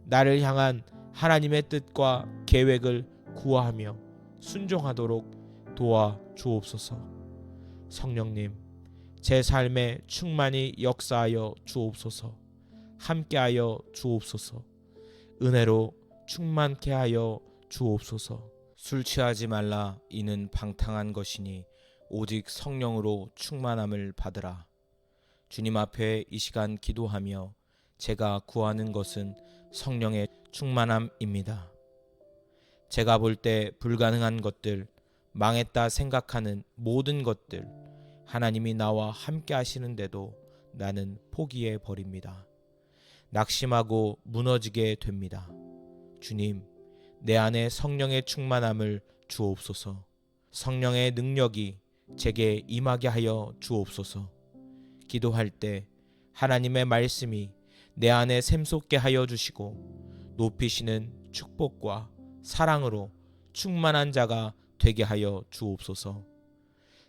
S1: 나를 향한 하나님의 뜻과 계획을 구하며 순종하도록 도와 주옵소서. 성령님, 제 삶에 충만히 역사하여 주옵소서. 함께하여 주옵소서. 은혜로 충만케 하여 주옵소서. 술 취하지 말라, 이는 방탕한 것이니 오직 성령으로 충만함을 받으라. 주님 앞에 이 시간 기도하며 제가 구하는 것은 성령의 충만함입니다. 제가 볼 때 불가능한 것들, 망했다 생각하는 모든 것들, 하나님이 나와 함께 하시는데도 나는 포기해 버립니다. 낙심하고 무너지게 됩니다. 주님, 내 안에 성령의 충만함을 주옵소서. 성령의 능력이 제게 임하게 하여 주옵소서. 기도할 때 하나님의 말씀이 내 안에 샘솟게 하여 주시고 높이시는 축복과 사랑으로 충만한 자가 되게 하여 주옵소서.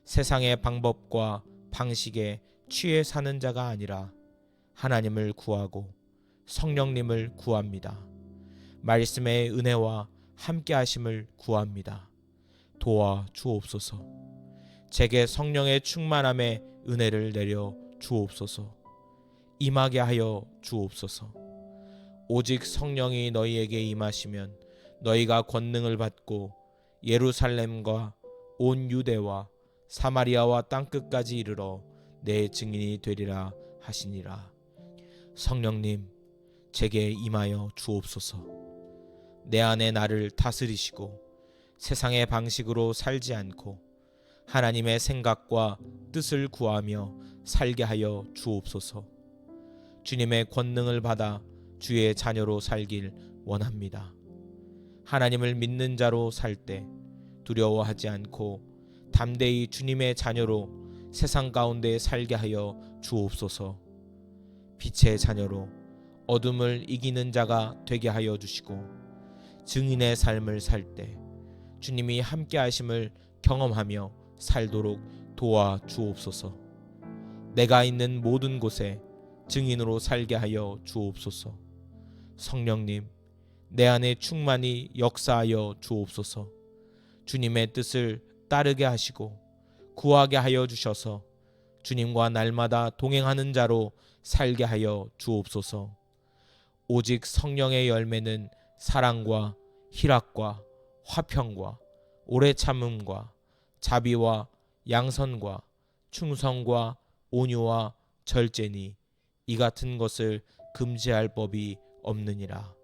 S1: 세상의 방법과 방식에 취해 사는 자가 아니라 하나님을 구하고 성령님을 구합니다. 말씀의 은혜와 함께 하심을 구합니다. 도와 주옵소서. 제게 성령의 충만함의 은혜를 내려 주옵소서. 임하게 하여 주옵소서. 오직 성령이 너희에게 임하시면 너희가 권능을 받고 예루살렘과 온 유대와 사마리아와 땅끝까지 이르러 내 증인이 되리라 하시니라. 성령님, 제게 임하여 주옵소서. 내 안에 나를 다스리시고 세상의 방식으로 살지 않고 하나님의 생각과 뜻을 구하며 살게 하여 주옵소서. 주님의 권능을 받아 주의 자녀로 살길 원합니다. 하나님을 믿는 자로 살 때 두려워하지 않고 담대히 주님의 자녀로 세상 가운데 살게 하여 주옵소서. 빛의 자녀로 어둠을 이기는 자가 되게 하여 주시고 증인의 삶을 살 때 주님이 함께 하심을 경험하며 살도록 도와 주옵소서. 내가 있는 모든 곳에 증인으로 살게 하여 주옵소서. 성령님, 내 안에 충만히 역사하여 주옵소서. 주님의 뜻을 따르게 하시고 구하게 하여 주셔서 주님과 날마다 동행하는 자로 살게 하여 주옵소서. 오직 성령의 열매는 사랑과 희락과 화평과 오래 참음과 자비와 양선과 충성과 온유와 절제니 이 같은 것을 금지할 법이 없느니라.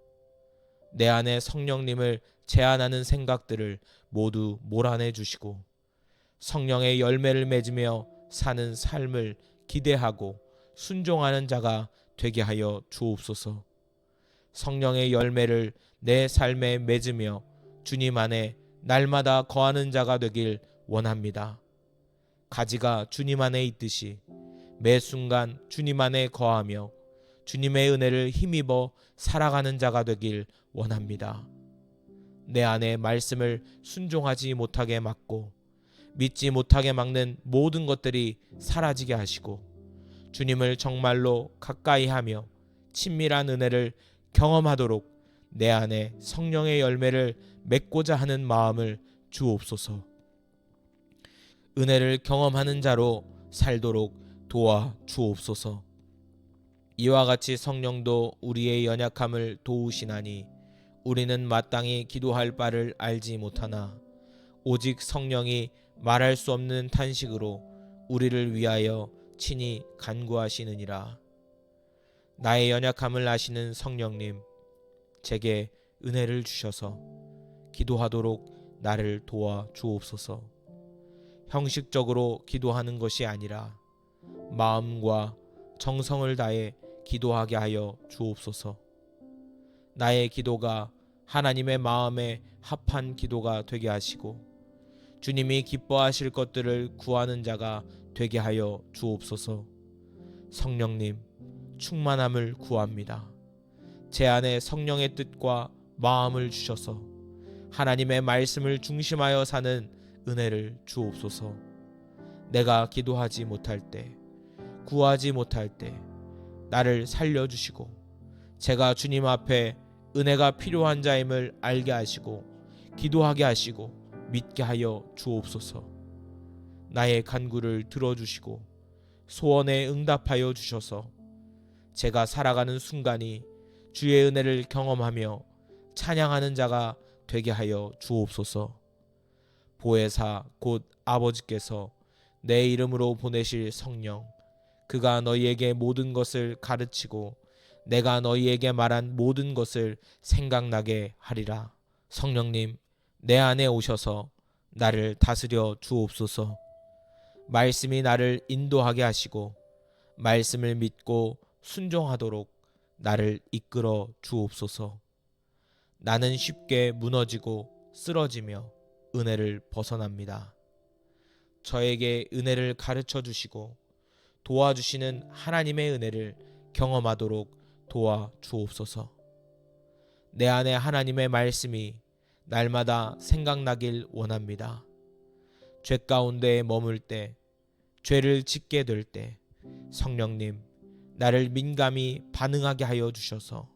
S1: 내 안에 성령님을 제한하는 생각들을 모두 몰아내 주시고 성령의 열매를 맺으며 사는 삶을 기대하고 순종하는 자가 되게 하여 주옵소서. 성령의 열매를 내 삶에 맺으며 주님 안에 날마다 거하는 자가 되길 원합니다. 가지가 주님 안에 있듯이 매 순간 주님 안에 거하며 주님의 은혜를 힘입어 살아가는 자가 되길 원합니다. 내 안에 말씀을 순종하지 못하게 막고 믿지 못하게 막는 모든 것들이 사라지게 하시고 주님을 정말로 가까이 하며 친밀한 은혜를 경험하도록 내 안에 성령의 열매를 맺고자 하는 마음을 주옵소서. 은혜를 경험하는 자로 살도록 도와 주옵소서. 이와 같이 성령도 우리의 연약함을 도우시나니 우리는 마땅히 기도할 바를 알지 못하나 오직 성령이 말할 수 없는 탄식으로 우리를 위하여 친히 간구하시느니라. 나의 연약함을 아시는 성령님, 제게 은혜를 주셔서 기도하도록 나를 도와 주옵소서. 형식적으로 기도하는 것이 아니라 마음과 정성을 다해 기도하게 하여 주옵소서. 나의 기도가 하나님의 마음에 합한 기도가 되게 하시고 주님이 기뻐하실 것들을 구하는 자가 되게 하여 주옵소서. 성령님, 충만함을 구합니다. 제 안에 성령의 뜻과 마음을 주셔서 하나님의 말씀을 중심하여 사는 은혜를 주옵소서. 내가 기도하지 못할 때, 구하지 못할 때 나를 살려주시고 제가 주님 앞에 은혜가 필요한 자임을 알게 하시고 기도하게 하시고 믿게 하여 주옵소서. 나의 간구를 들어주시고 소원에 응답하여 주셔서 제가 살아가는 순간이 주의 은혜를 경험하며 찬양하는 자가 되게 하여 주옵소서. 보혜사 곧 아버지께서 내 이름으로 보내실 성령, 그가 너희에게 모든 것을 가르치고 내가 너희에게 말한 모든 것을 생각나게 하리라. 성령님, 내 안에 오셔서 나를 다스려 주옵소서. 말씀이 나를 인도하게 하시고 말씀을 믿고 순종하도록 나를 이끌어 주옵소서. 나는 쉽게 무너지고 쓰러지며 은혜를 벗어납니다. 저에게 은혜를 가르쳐 주시고 도와주시는 하나님의 은혜를 경험하도록 도와 주옵소서. 내 안에 하나님의 말씀이 날마다 생각나길 원합니다. 죄 가운데 머물 때, 죄를 짓게 될 때 성령님, 나를 민감히 반응하게 하여 주셔서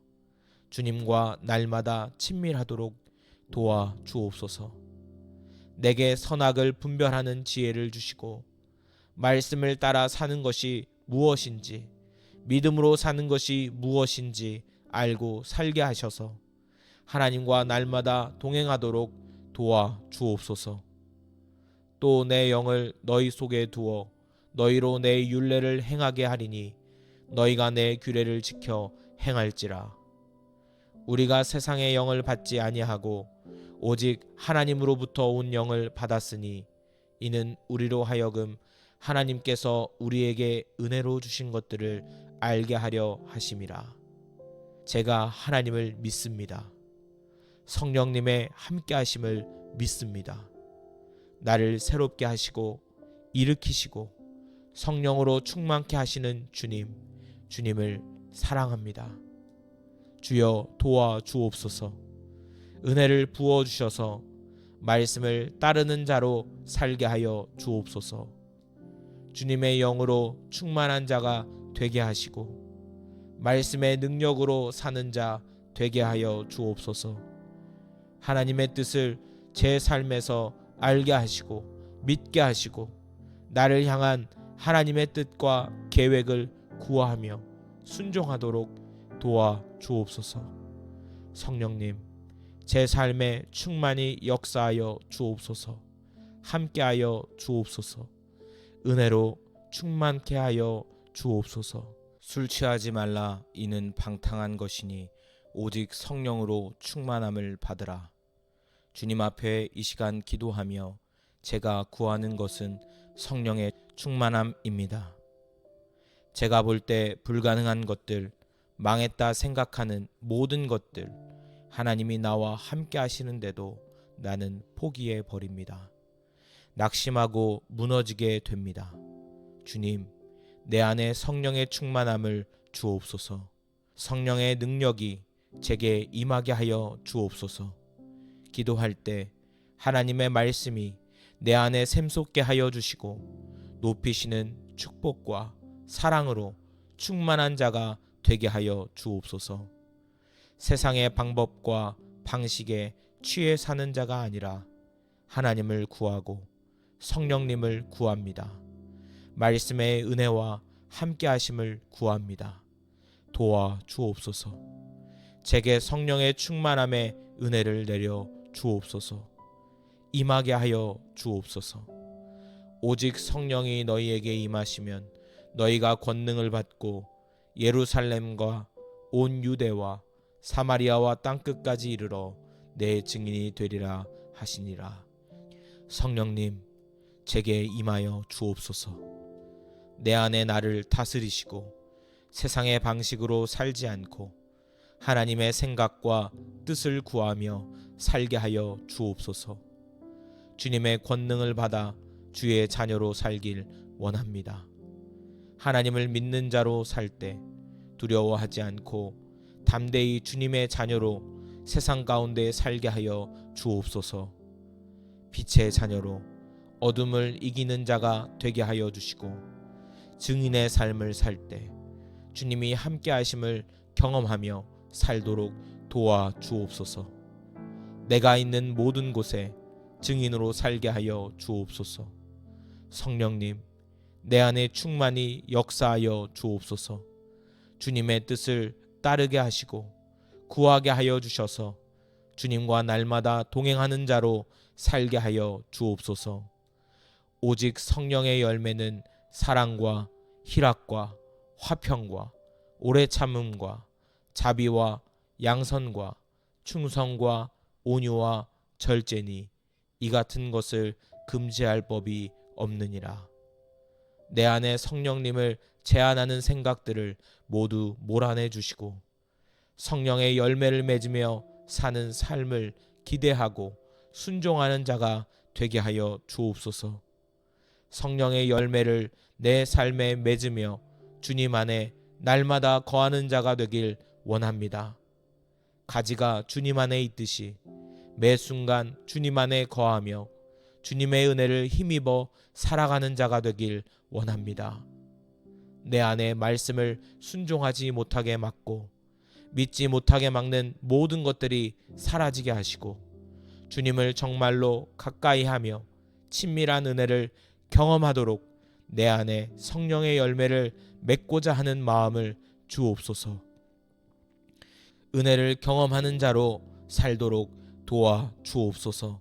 S1: 주님과 날마다 친밀하도록 도와 주옵소서. 내게 선악을 분별하는 지혜를 주시고 말씀을 따라 사는 것이 무엇인지, 믿음으로 사는 것이 무엇인지 알고 살게 하셔서 하나님과 날마다 동행하도록 도와 주옵소서. 또 내 영을 너희 속에 두어 너희로 내 율례를 행하게 하리니 너희가 내 규례를 지켜 행할지라. 우리가 세상의 영을 받지 아니하고 오직 하나님으로부터 온 영을 받았으니 이는 우리로 하여금 하나님께서 우리에게 은혜로 주신 것들을 알게 하려 하심이라. 제가 하나님을 믿습니다. 성령님의 함께 하심을 믿습니다. 나를 새롭게 하시고 일으키시고 성령으로 충만케 하시는 주님, 주님을 사랑합니다. 주여 도와 주옵소서. 은혜를 부어 주셔서 말씀을 따르는 자로 살게 하여 주옵소서. 주님의 영으로 충만한 자가 되게 하시고 말씀의 능력으로 사는 자 되게 하여 주옵소서. 하나님의 뜻을 제 삶에서 알게 하시고 믿게 하시고 나를 향한 하나님의 뜻과 계획을 구하며 순종하도록 도와 주옵소서. 성령님, 제 삶에 충만히 역사하여 주옵소서. 함께하여 주옵소서. 은혜로 충만케 하여 주옵소서. 술 취하지 말라. 이는 방탕한 것이니 오직 성령으로 충만함을 받으라. 주님 앞에 이 시간 기도하며 제가 구하는 것은 성령의 충만함입니다. 제가 볼 때 불가능한 것들, 망했다 생각하는 모든 것들, 하나님이 나와 함께 하시는데도 나는 포기해 버립니다. 낙심하고 무너지게 됩니다. 주님, 내 안에 성령의 충만함을 주옵소서. 성령의 능력이 제게 임하게 하여 주옵소서. 기도할 때 하나님의 말씀이 내 안에 샘솟게 하여 주시고 높이시는 축복과 사랑으로 충만한 자가 되게 하여 주옵소서. 세상의 방법과 방식에 취해 사는 자가 아니라 하나님을 구하고 성령님을 구합니다. 말씀의 은혜와 함께 하심을 구합니다. 도와 주옵소서. 제게 성령의 충만함의 은혜를 내려 주옵소서. 임하게 하여 주옵소서. 오직 성령이 너희에게 임하시면 너희가 권능을 받고 예루살렘과 온 유대와 사마리아와 땅끝까지 이르러 내 증인이 되리라 하시니라. 성령님, 제게 임하여 주옵소서. 내 안에 나를 다스리시고 세상의 방식으로 살지 않고 하나님의 생각과 뜻을 구하며 살게 하여 주옵소서. 주님의 권능을 받아 주의 자녀로 살길 원합니다. 하나님을 믿는 자로 살 때 두려워하지 않고 담대히 주님의 자녀로 세상 가운데 살게 하여 주옵소서. 빛의 자녀로 어둠을 이기는 자가 되게 하여 주시고 증인의 삶을 살 때 주님이 함께 하심을 경험하며 살도록 도와 주옵소서. 내가 있는 모든 곳에 증인으로 살게 하여 주옵소서. 성령님, 내 안에 충만히 역사하여 주옵소서. 주님의 뜻을 따르게 하시고 구하게 하여 주셔서 주님과 날마다 동행하는 자로 살게 하여 주옵소서. 오직 성령의 열매는 사랑과 희락과 화평과 오래 참음과 자비와 양선과 충성과 온유와 절제니 이 같은 것을 금지할 법이 없느니라. 내 안에 성령님을 제한하는 생각들을 모두 몰아내 주시고 성령의 열매를 맺으며 사는 삶을 기대하고 순종하는 자가 되게 하여 주옵소서. 성령의 열매를 내 삶에 맺으며 주님 안에 날마다 거하는 자가 되길 원합니다. 가지가 주님 안에 있듯이 매 순간 주님 안에 거하며 주님의 은혜를 힘입어 살아가는 자가 되길 원합니다. 내 안에 말씀을 순종하지 못하게 막고 믿지 못하게 막는 모든 것들이 사라지게 하시고 주님을 정말로 가까이 하며 친밀한 은혜를 경험하도록 내 안에 성령의 열매를 맺고자 하는 마음을 주옵소서. 은혜를 경험하는 자로 살도록 도와 주옵소서.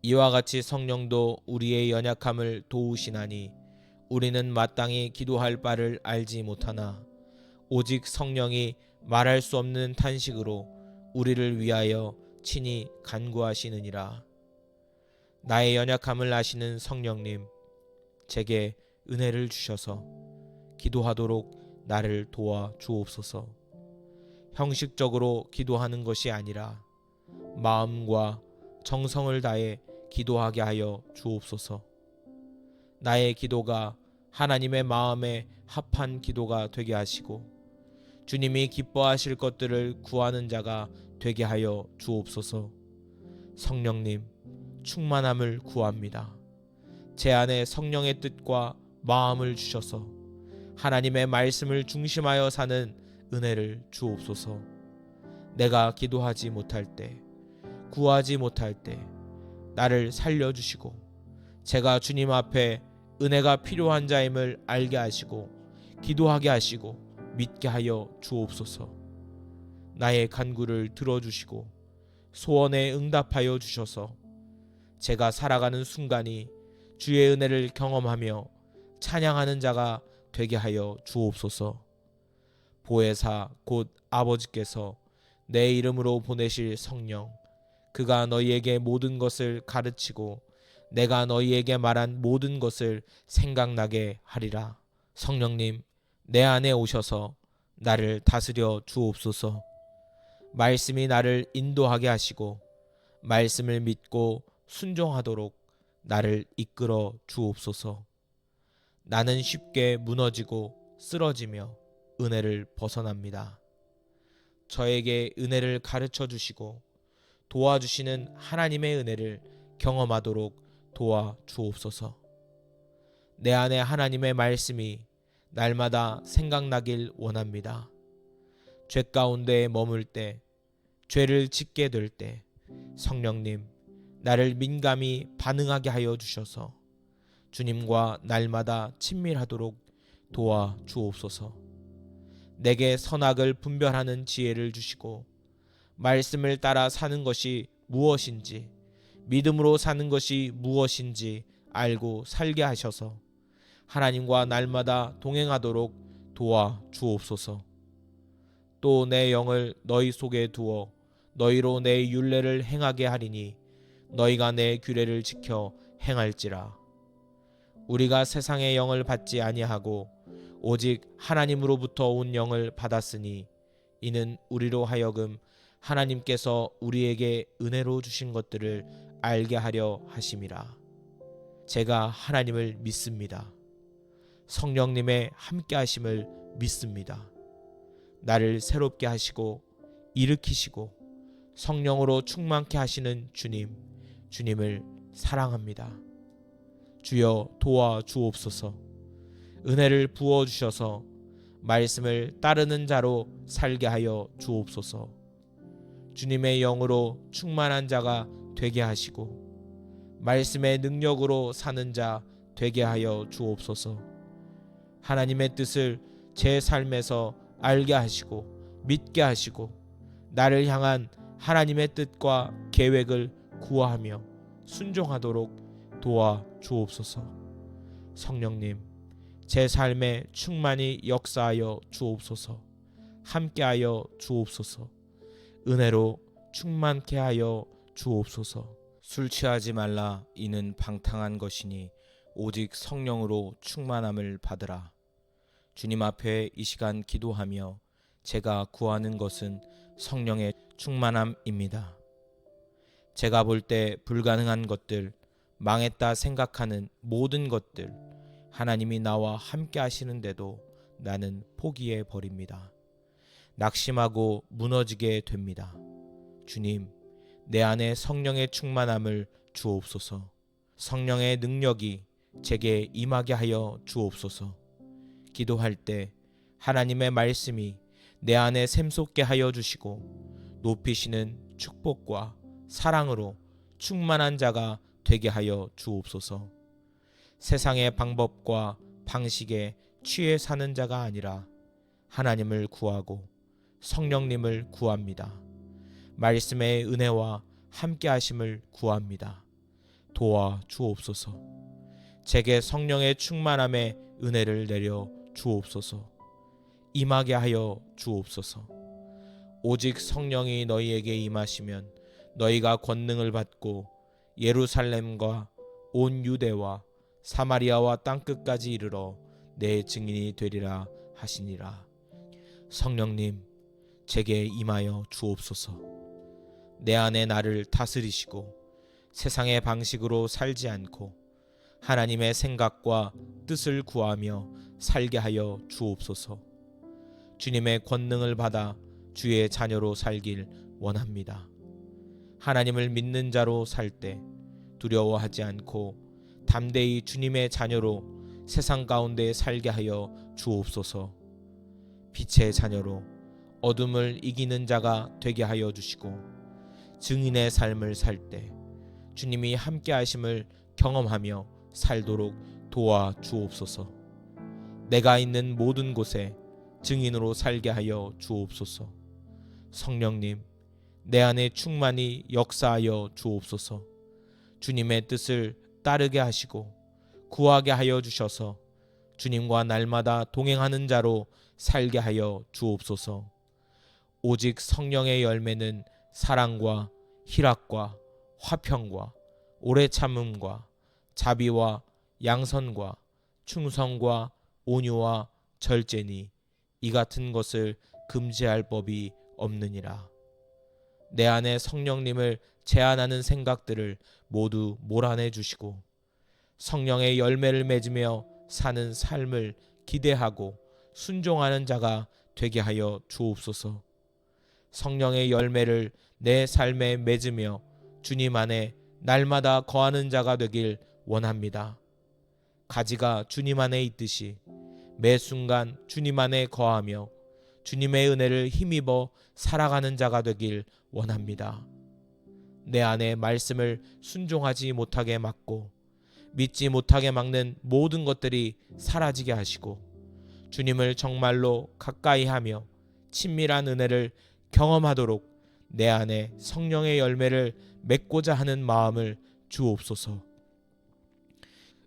S1: 이와 같이 성령도 우리의 연약함을 도우시나니 우리는 마땅히 기도할 바를 알지 못하나 오직 성령이 말할 수 없는 탄식으로 우리를 위하여 친히 간구하시느니라. 나의 연약함을 아시는 성령님, 제게 은혜를 주셔서 기도하도록 나를 도와 주옵소서. 형식적으로 기도하는 것이 아니라 마음과 정성을 다해 기도하게 하여 주옵소서. 나의 기도가 하나님의 마음에 합한 기도가 되게 하시고 주님이 기뻐하실 것들을 구하는 자가 되게 하여 주옵소서. 성령님, 충만함을 구합니다. 제 안에 성령의 뜻과 마음을 주셔서 하나님의 말씀을 중심하여 사는 은혜를 주옵소서. 내가 기도하지 못할 때, 구하지 못할 때 나를 살려주시고 제가 주님 앞에 은혜가 필요한 자임을 알게 하시고 기도하게 하시고 믿게 하여 주옵소서. 나의 간구를 들어주시고 소원에 응답하여 주셔서 제가 살아가는 순간이 주의 은혜를 경험하며 찬양하는 자가 되게 하여 주옵소서. 보혜사 곧 아버지께서 내 이름으로 보내실 성령, 그가 너희에게 모든 것을 가르치고 내가 너희에게 말한 모든 것을 생각나게 하리라. 성령님, 내 안에 오셔서 나를 다스려 주옵소서. 말씀이 나를 인도하게 하시고 말씀을 믿고 순종하도록 나를 이끌어 주옵소서. 나는 쉽게 무너지고 쓰러지며 은혜를 벗어납니다. 저에게 은혜를 가르쳐 주시고 도와주시는 하나님의 은혜를 경험하도록 도와 주옵소서. 내 안에 하나님의 말씀이 날마다 생각나길 원합니다. 죄 가운데 머물 때, 죄를 짓게 될 때 성령님, 나를 민감히 반응하게 하여 주셔서 주님과 날마다 친밀하도록 도와 주옵소서. 내게 선악을 분별하는 지혜를 주시고 말씀을 따라 사는 것이 무엇인지, 믿음으로 사는 것이 무엇인지 알고 살게 하셔서 하나님과 날마다 동행하도록 도와 주옵소서. 또 내 영을 너희 속에 두어 너희로 내 율례를 행하게 하리니 너희가 내 규례를 지켜 행할지라. 우리가 세상의 영을 받지 아니하고 오직 하나님으로부터 온 영을 받았으니 이는 우리로 하여금 하나님께서 우리에게 은혜로 주신 것들을 알게 하려 하심이라. 제가 하나님을 믿습니다. 성령님의 함께 하심을 믿습니다. 나를 새롭게 하시고 일으키시고 성령으로 충만케 하시는 주님, 주님을 사랑합니다. 주여 도와 주옵소서. 은혜를 부어 주셔서 말씀을 따르는 자로 살게 하여 주옵소서. 주님의 영으로 충만한 자가 되게 하시고 말씀의 능력으로 사는 자 되게 하여 주옵소서. 하나님의 뜻을 제 삶에서 알게 하시고 믿게 하시고 나를 향한 하나님의 뜻과 계획을 구하며 순종하도록 도와 주옵소서. 성령님, 제 삶에 충만히 역사하여 주옵소서. 함께하여 주옵소서. 은혜로 충만케 하여 주옵소서. 술 취하지 말라, 이는 방탕한 것이니 오직 성령으로 충만함을 받으라. 주님 앞에 이 시간 기도하며 제가 구하는 것은 성령의 충만함입니다. 제가 볼 때 불가능한 것들, 망했다 생각하는 모든 것들, 하나님이 나와 함께 하시는데도 나는 포기해 버립니다. 낙심하고 무너지게 됩니다. 주님, 내 안에 성령의 충만함을 주옵소서. 성령의 능력이 제게 임하게 하여 주옵소서. 기도할 때 하나님의 말씀이 내 안에 샘솟게 하여 주시고 높이시는 축복과 사랑으로 충만한 자가 되게 하여 주옵소서. 세상의 방법과 방식에 취해 사는 자가 아니라 하나님을 구하고 성령님을 구합니다. 말씀의 은혜와 함께 하심을 구합니다. 도와 주옵소서. 제게 성령의 충만함의 은혜를 내려 주옵소서. 임하게 하여 주옵소서. 오직 성령이 너희에게 임하시면 너희가 권능을 받고 예루살렘과 온 유대와 사마리아와 땅끝까지 이르러 내 증인이 되리라 하시니라. 성령님, 제게 임하여 주옵소서. 내 안에 나를 다스리시고 세상의 방식으로 살지 않고 하나님의 생각과 뜻을 구하며 살게 하여 주옵소서. 주님의 권능을 받아 주의 자녀로 살길 원합니다. 하나님을 믿는 자로 살 때 두려워하지 않고 담대히 주님의 자녀로 세상 가운데 살게 하여 주옵소서. 빛의 자녀로 어둠을 이기는 자가 되게 하여 주시고 증인의 삶을 살 때 주님이 함께 하심을 경험하며 살도록 도와 주옵소서. 내가 있는 모든 곳에 증인으로 살게 하여 주옵소서. 성령님, 내 안에 충만히 역사하여 주옵소서. 주님의 뜻을 따르게 하시고 구하게 하여 주셔서 주님과 날마다 동행하는 자로 살게 하여 주옵소서. 오직 성령의 열매는 사랑과 희락과 화평과 오래 참음과 자비와 양선과 충성과 온유와 절제니 이 같은 것을 금지할 법이 없느니라. 내 안에 성령님을 제한하는 생각들을 모두 몰아내 주시고 성령의 열매를 맺으며 사는 삶을 기대하고 순종하는 자가 되게 하여 주옵소서. 성령의 열매를 내 삶에 맺으며 주님 안에 날마다 거하는 자가 되길 원합니다. 가지가 주님 안에 있듯이 매 순간 주님 안에 거하며 주님의 은혜를 힘입어 살아가는 자가 되길 원합니다. 내 안에 말씀을 순종하지 못하게 막고 믿지 못하게 막는 모든 것들이 사라지게 하시고 주님을 정말로 가까이 하며 친밀한 은혜를 경험하도록 내 안에 성령의 열매를 맺고자 하는 마음을 주옵소서.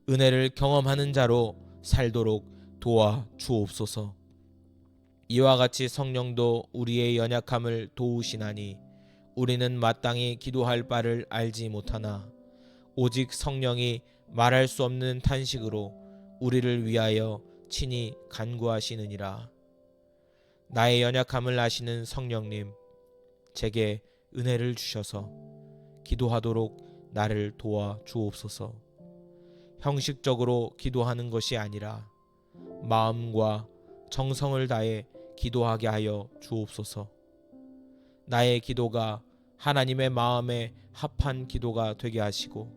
S1: 은혜를 경험하는 자로 살도록 도와 주옵소서. 이와 같이 성령도 우리의 연약함을 도우시나니 우리는 마땅히 기도할 바를 알지 못하나 오직 성령이 말할 수 없는 탄식으로 우리를 위하여 친히 간구하시느니라. 나의 연약함을 아시는 성령님, 제게 은혜를 주셔서 기도하도록 나를 도와 주옵소서. 형식적으로 기도하는 것이 아니라 마음과 정성을 다해 기도하게 하여 주옵소서. 나의 기도가 하나님의 마음에 합한 기도가 되게 하시고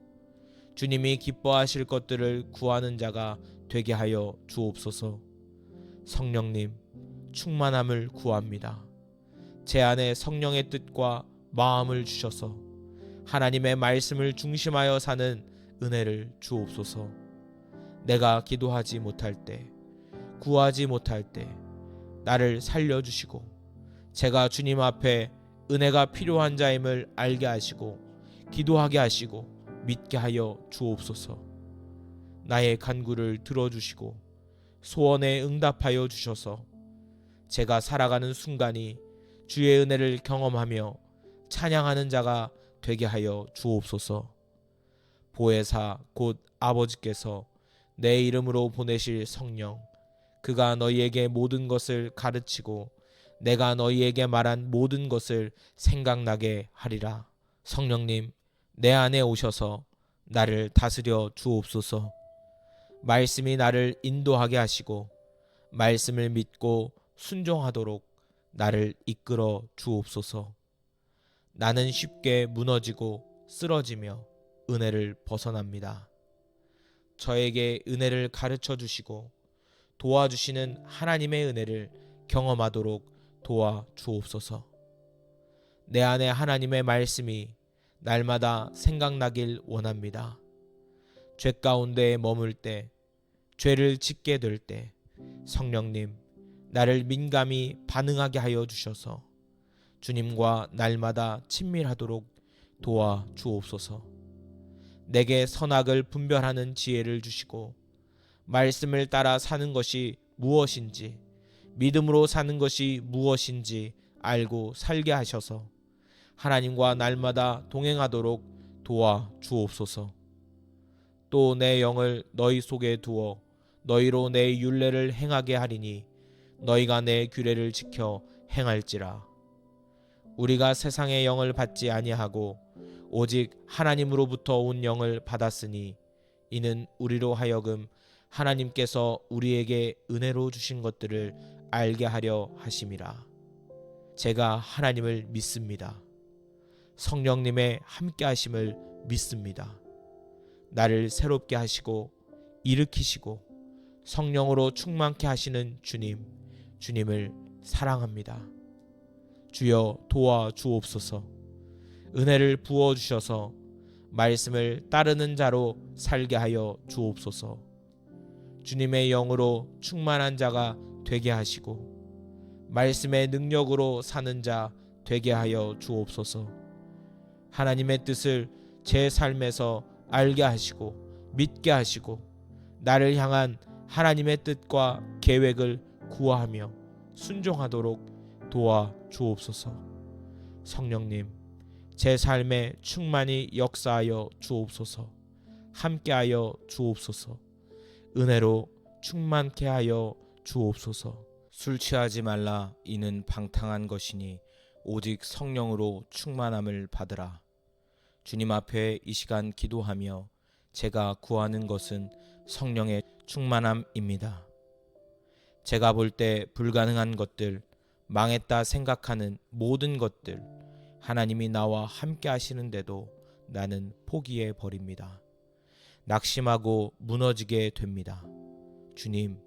S1: 주님이 기뻐하실 것들을 구하는 자가 되게 하여 주옵소서. 성령님, 충만함을 구합니다. 제 안에 성령의 뜻과 마음을 주셔서 하나님의 말씀을 중심하여 사는 은혜를 주옵소서. 내가 기도하지 못할 때, 구하지 못할 때 나를 살려주시고 제가 주님 앞에 은혜가 필요한 자임을 알게 하시고 기도하게 하시고 믿게 하여 주옵소서. 나의 간구를 들어주시고 소원에 응답하여 주셔서 제가 살아가는 순간이 주의 은혜를 경험하며 찬양하는 자가 되게 하여 주옵소서. 보혜사 곧 아버지께서 내 이름으로 보내실 성령, 그가 너희에게 모든 것을 가르치고 내가 너희에게 말한 모든 것을 생각나게 하리라. 성령님, 내 안에 오셔서 나를 다스려 주옵소서. 말씀이 나를 인도하게 하시고 말씀을 믿고 순종하도록 나를 이끌어 주옵소서. 나는 쉽게 무너지고 쓰러지며 은혜를 벗어납니다. 저에게 은혜를 가르쳐 주시고 도와주시는 하나님의 은혜를 경험하도록 도와 주옵소서. 내 안에 하나님의 말씀이 날마다 생각나길 원합니다. 죄 가운데 머물 때, 죄를 짓게 될 때 성령님, 나를 민감히 반응하게 하여 주셔서 주님과 날마다 친밀하도록 도와 주옵소서. 내게 선악을 분별하는 지혜를 주시고 말씀을 따라 사는 것이 무엇인지, 믿음으로 사는 것이 무엇인지 알고 살게 하셔서 하나님과 날마다 동행하도록 도와 주옵소서. 또 내 영을 너희 속에 두어 너희로 내 율례를 행하게 하리니 너희가 내 규례를 지켜 행할지라. 우리가 세상의 영을 받지 아니하고 오직 하나님으로부터 온 영을 받았으니 이는 우리로 하여금 하나님께서 우리에게 은혜로 주신 것들을 알게 하려 하심이라. 제가 하나님을 믿습니다. 성령님의 함께 하심을 믿습니다. 나를 새롭게 하시고 일으키시고 성령으로 충만케 하시는 주님을 사랑합니다. 주여 도와 주옵소서. 은혜를 부어 주셔서 말씀을 따르는 자로 살게 하여 주옵소서. 주님의 영으로 충만한 자가 되게 하시고 말씀의 능력으로 사는 자 되게 하여 주옵소서. 하나님의 뜻을 제 삶에서 알게 하시고 믿게 하시고 나를 향한 하나님의 뜻과 계획을 구하며 순종하도록 도와 주옵소서. 성령님, 제 삶에 충만히 역사하여 주옵소서. 함께하여 주옵소서. 은혜로 충만케 하여 주옵소서. 술 취하지 말라. 이는 방탕한 것이니 오직 성령으로 충만함을 받으라. 주님 앞에 이 시간 기도하며 제가 구하는 것은 성령의 충만함입니다. 제가 볼 때 불가능한 것들, 망했다 생각하는 모든 것들, 하나님이 나와 함께 하시는데도 나는 포기해 버립니다. 낙심하고 무너지게 됩니다. 주님,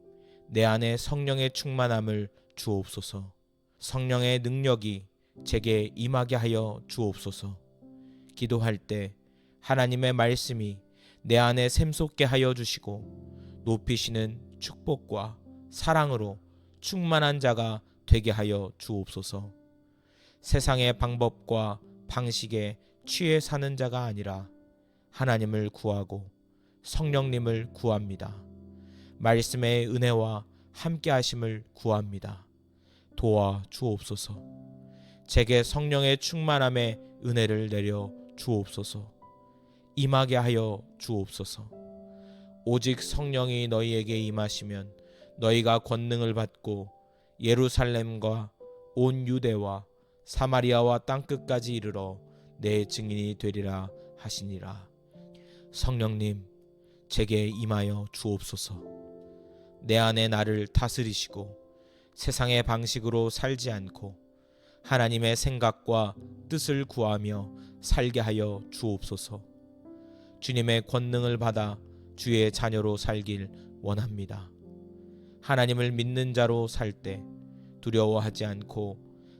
S1: 내 안에 성령의 충만함을 주옵소서. 성령의 능력이 제게 임하게 하여 주옵소서. 기도할 때 하나님의 말씀이 내 안에 샘솟게 하여 주시고 높이시는 축복과 사랑으로 충만한 자가 되게 하여 주옵소서. 세상의 방법과 방식에 취해 사는 자가 아니라 하나님을 구하고 성령님을 구합니다. 말씀의 은혜와 함께 하심을 구합니다. 도와 주옵소서. 제게 성령의 충만함의 은혜를 내려 주옵소서. 임하게 하여 주옵소서. 오직 성령이 너희에게 임하시면 너희가 권능을 받고 예루살렘과 온 유대와 사마리아와 땅끝까지 이르러 내 증인이 되리라 하시니라. 성령님, 제게 임하여 주옵소서. 내 안에 나를 다스리시고 세상의 방식으로 살지 않고 하나님의 생각과 뜻을 구하며 살게 하여 주옵소서. 주님의 권능을 받아 주의 자녀로 살길 원합니다. 하나님을 믿는 자로 살 때 두려워하지 않고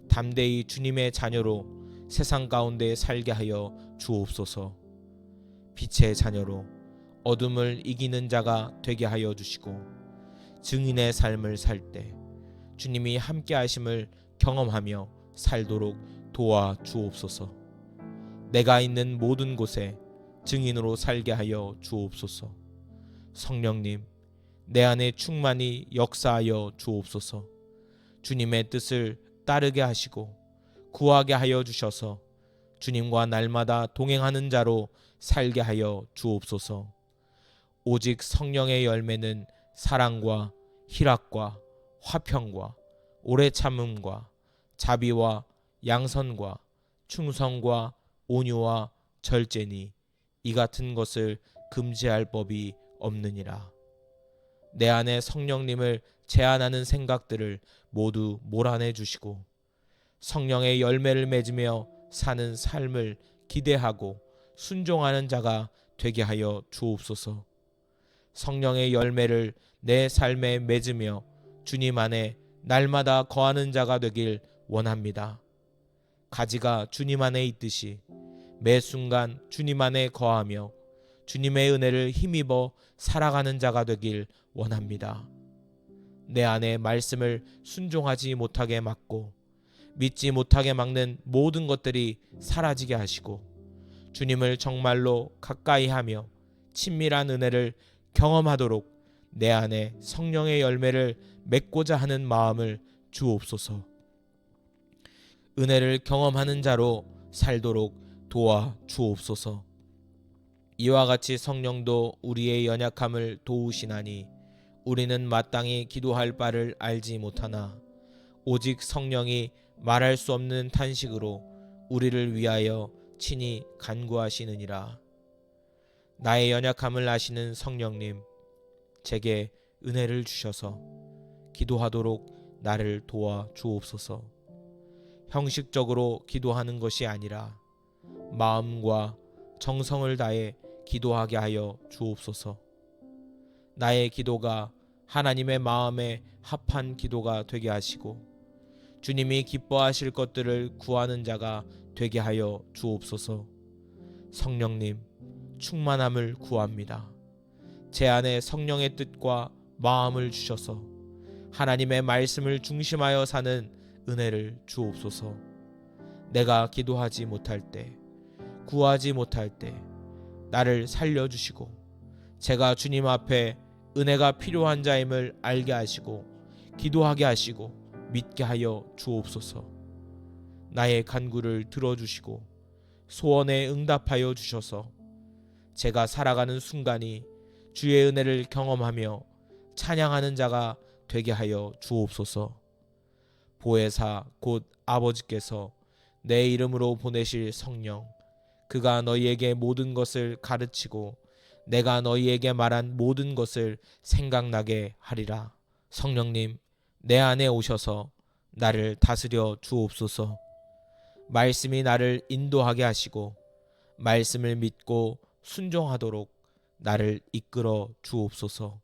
S1: 담대히 주님의 자녀로 세상 가운데 살게 하여 주옵소서. 빛의 자녀로 어둠을 이기는 자가 되게 하여 주시고 증인의 삶을 살 때 주님이 함께 하심을 경험하며 살도록 도와 주옵소서. 내가 있는 모든 곳에 증인으로 살게 하여 주옵소서. 성령님, 내 안에 충만히 역사하여 주옵소서. 주님의 뜻을 따르게 하시고 구하게 하여 주셔서 주님과 날마다 동행하는 자로 살게 하여 주옵소서. 오직 성령의 열매는 사랑과 희락과 화평과 오래 참음과 자비와 양선과 충성과 온유와 절제니 이 같은 것을 금지할 법이 없느니라. 내 안에 성령님을 제한하는 생각들을 모두 몰아내 주시고 성령의 열매를 맺으며 사는 삶을 기대하고 순종하는 자가 되게 하여 주옵소서. 성령의 열매를 내 삶에 맺으며 주님 안에 날마다 거하는 자가 되길 원합니다. 가지가 주님 안에 있듯이 매 순간 주님 안에 거하며 주님의 은혜를 힘입어 살아가는 자가 되길 원합니다. 내 안에 말씀을 순종하지 못하게 막고 믿지 못하게 막는 모든 것들이 사라지게 하시고 주님을 정말로 가까이 하며 친밀한 은혜를 경험하도록 내 안에 성령의 열매를 맺고자 하는 마음을 주옵소서. 은혜를 경험하는 자로 살도록 도와 주옵소서. 이와 같이 성령도 우리의 연약함을 도우시나니 우리는 마땅히 기도할 바를 알지 못하나 오직 성령이 말할 수 없는 탄식으로 우리를 위하여 친히 간구하시느니라. 나의 연약함을 아시는 성령님, 제게 은혜를 주셔서 기도하도록 나를 도와 주옵소서. 형식적으로 기도하는 것이 아니라 마음과 정성을 다해 기도하게 하여 주옵소서. 나의 기도가 하나님의 마음에 합한 기도가 되게 하시고 주님이 기뻐하실 것들을 구하는 자가 되게 하여 주옵소서. 성령님, 충만함을 구합니다. 제 안에 성령의 뜻과 마음을 주셔서 하나님의 말씀을 중심하여 사는 은혜를 주옵소서. 내가 기도하지 못할 때, 구하지 못할 때 나를 살려주시고 제가 주님 앞에 은혜가 필요한 자임을 알게 하시고 기도하게 하시고 믿게 하여 주옵소서. 나의 간구를 들어주시고 소원에 응답하여 주셔서 제가 살아가는 순간이 주의 은혜를 경험하며 찬양하는 자가 되게 하여 주옵소서. 보혜사 곧 아버지께서 내 이름으로 보내실 성령, 그가 너희에게 모든 것을 가르치고 내가 너희에게 말한 모든 것을 생각나게 하리라. 성령님, 내 안에 오셔서 나를 다스려 주옵소서. 말씀이 나를 인도하게 하시고 말씀을 믿고 순종하도록 나를 이끌어 주옵소서.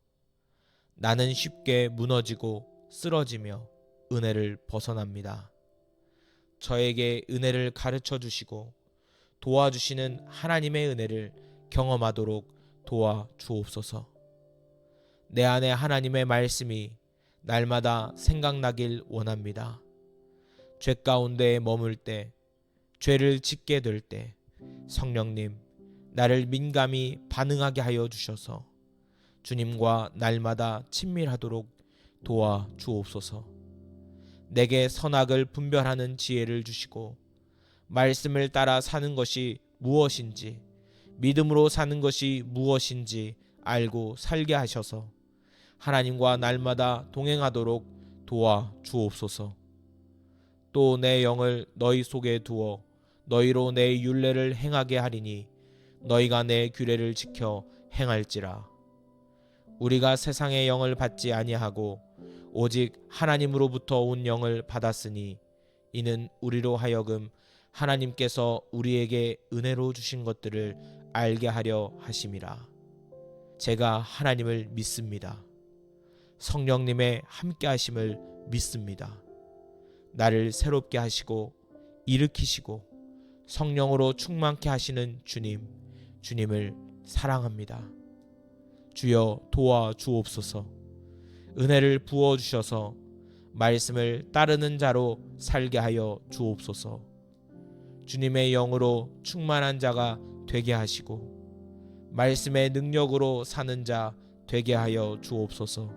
S1: 나는 쉽게 무너지고 쓰러지며 은혜를 벗어납니다. 저에게 은혜를 가르쳐 주시고 도와주시는 하나님의 은혜를 경험하도록 도와 주옵소서. 내 안에 하나님의 말씀이 날마다 생각나길 원합니다. 죄 가운데 머물 때, 죄를 짓게 될 때 성령님, 나를 민감히 반응하게 하여 주셔서 주님과 날마다 친밀하도록 도와 주옵소서. 내게 선악을 분별하는 지혜를 주시고 말씀을 따라 사는 것이 무엇인지, 믿음으로 사는 것이 무엇인지 알고 살게 하셔서 하나님과 날마다 동행하도록 도와 주옵소서. 또 내 영을 너희 속에 두어 너희로 내 율례를 행하게 하리니 너희가 내 규례를 지켜 행할지라. 우리가 세상의 영을 받지 아니하고 오직 하나님으로부터 온 영을 받았으니 이는 우리로 하여금 하나님께서 우리에게 은혜로 주신 것들을 알게 하려 하심이라. 제가 하나님을 믿습니다. 성령님의 함께 하심을 믿습니다. 나를 새롭게 하시고 일으키시고 성령으로 충만케 하시는 주님, 주님을 사랑합니다. 주여 도와 주옵소서. 은혜를 부어 주셔서 말씀을 따르는 자로 살게 하여 주옵소서. 주님의 영으로 충만한 자가 되게 하시고 말씀의 능력으로 사는 자 되게 하여 주옵소서.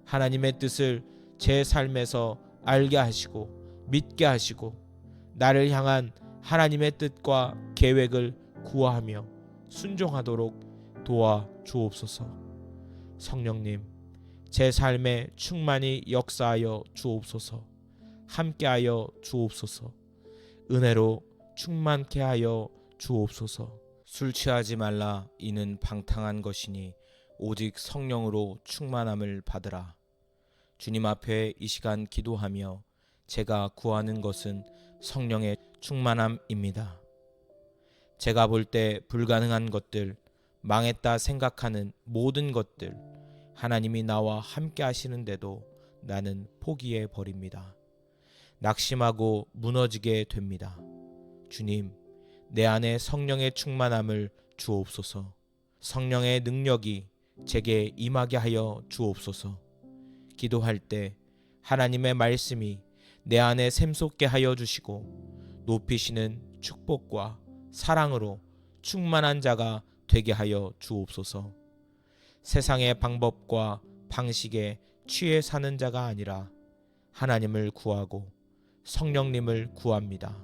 S1: 하나님의 뜻을 제 삶에서 알게 하시고 믿게 하시고 나를 향한 하나님의 뜻과 계획을 구하며 순종하도록 도와 주옵소서. 성령님, 제 삶에 충만히 역사하여 주옵소서. 함께하여 주옵소서. 은혜로 충만케 하여 주옵소서. 술 취하지 말라. 이는 방탕한 것이니 오직 성령으로 충만함을 받으라. 주님 앞에 이 시간 기도하며 제가 구하는 것은 성령의 충만함입니다. 제가 볼 때 불가능한 것들, 망했다 생각하는 모든 것들, 하나님이 나와 함께 하시는데도 나는 포기해 버립니다. 낙심하고 무너지게 됩니다. 주님, 내 안에 성령의 충만함을 주옵소서. 성령의 능력이 제게 임하게 하여 주옵소서. 기도할 때 하나님의 말씀이 내 안에 샘솟게 하여 주시고 높이시는 축복과 사랑으로 충만한 자가 되게 하여 주옵소서. 세상의 방법과 방식에 취해 사는 자가 아니라 하나님을 구하고 성령님을 구합니다.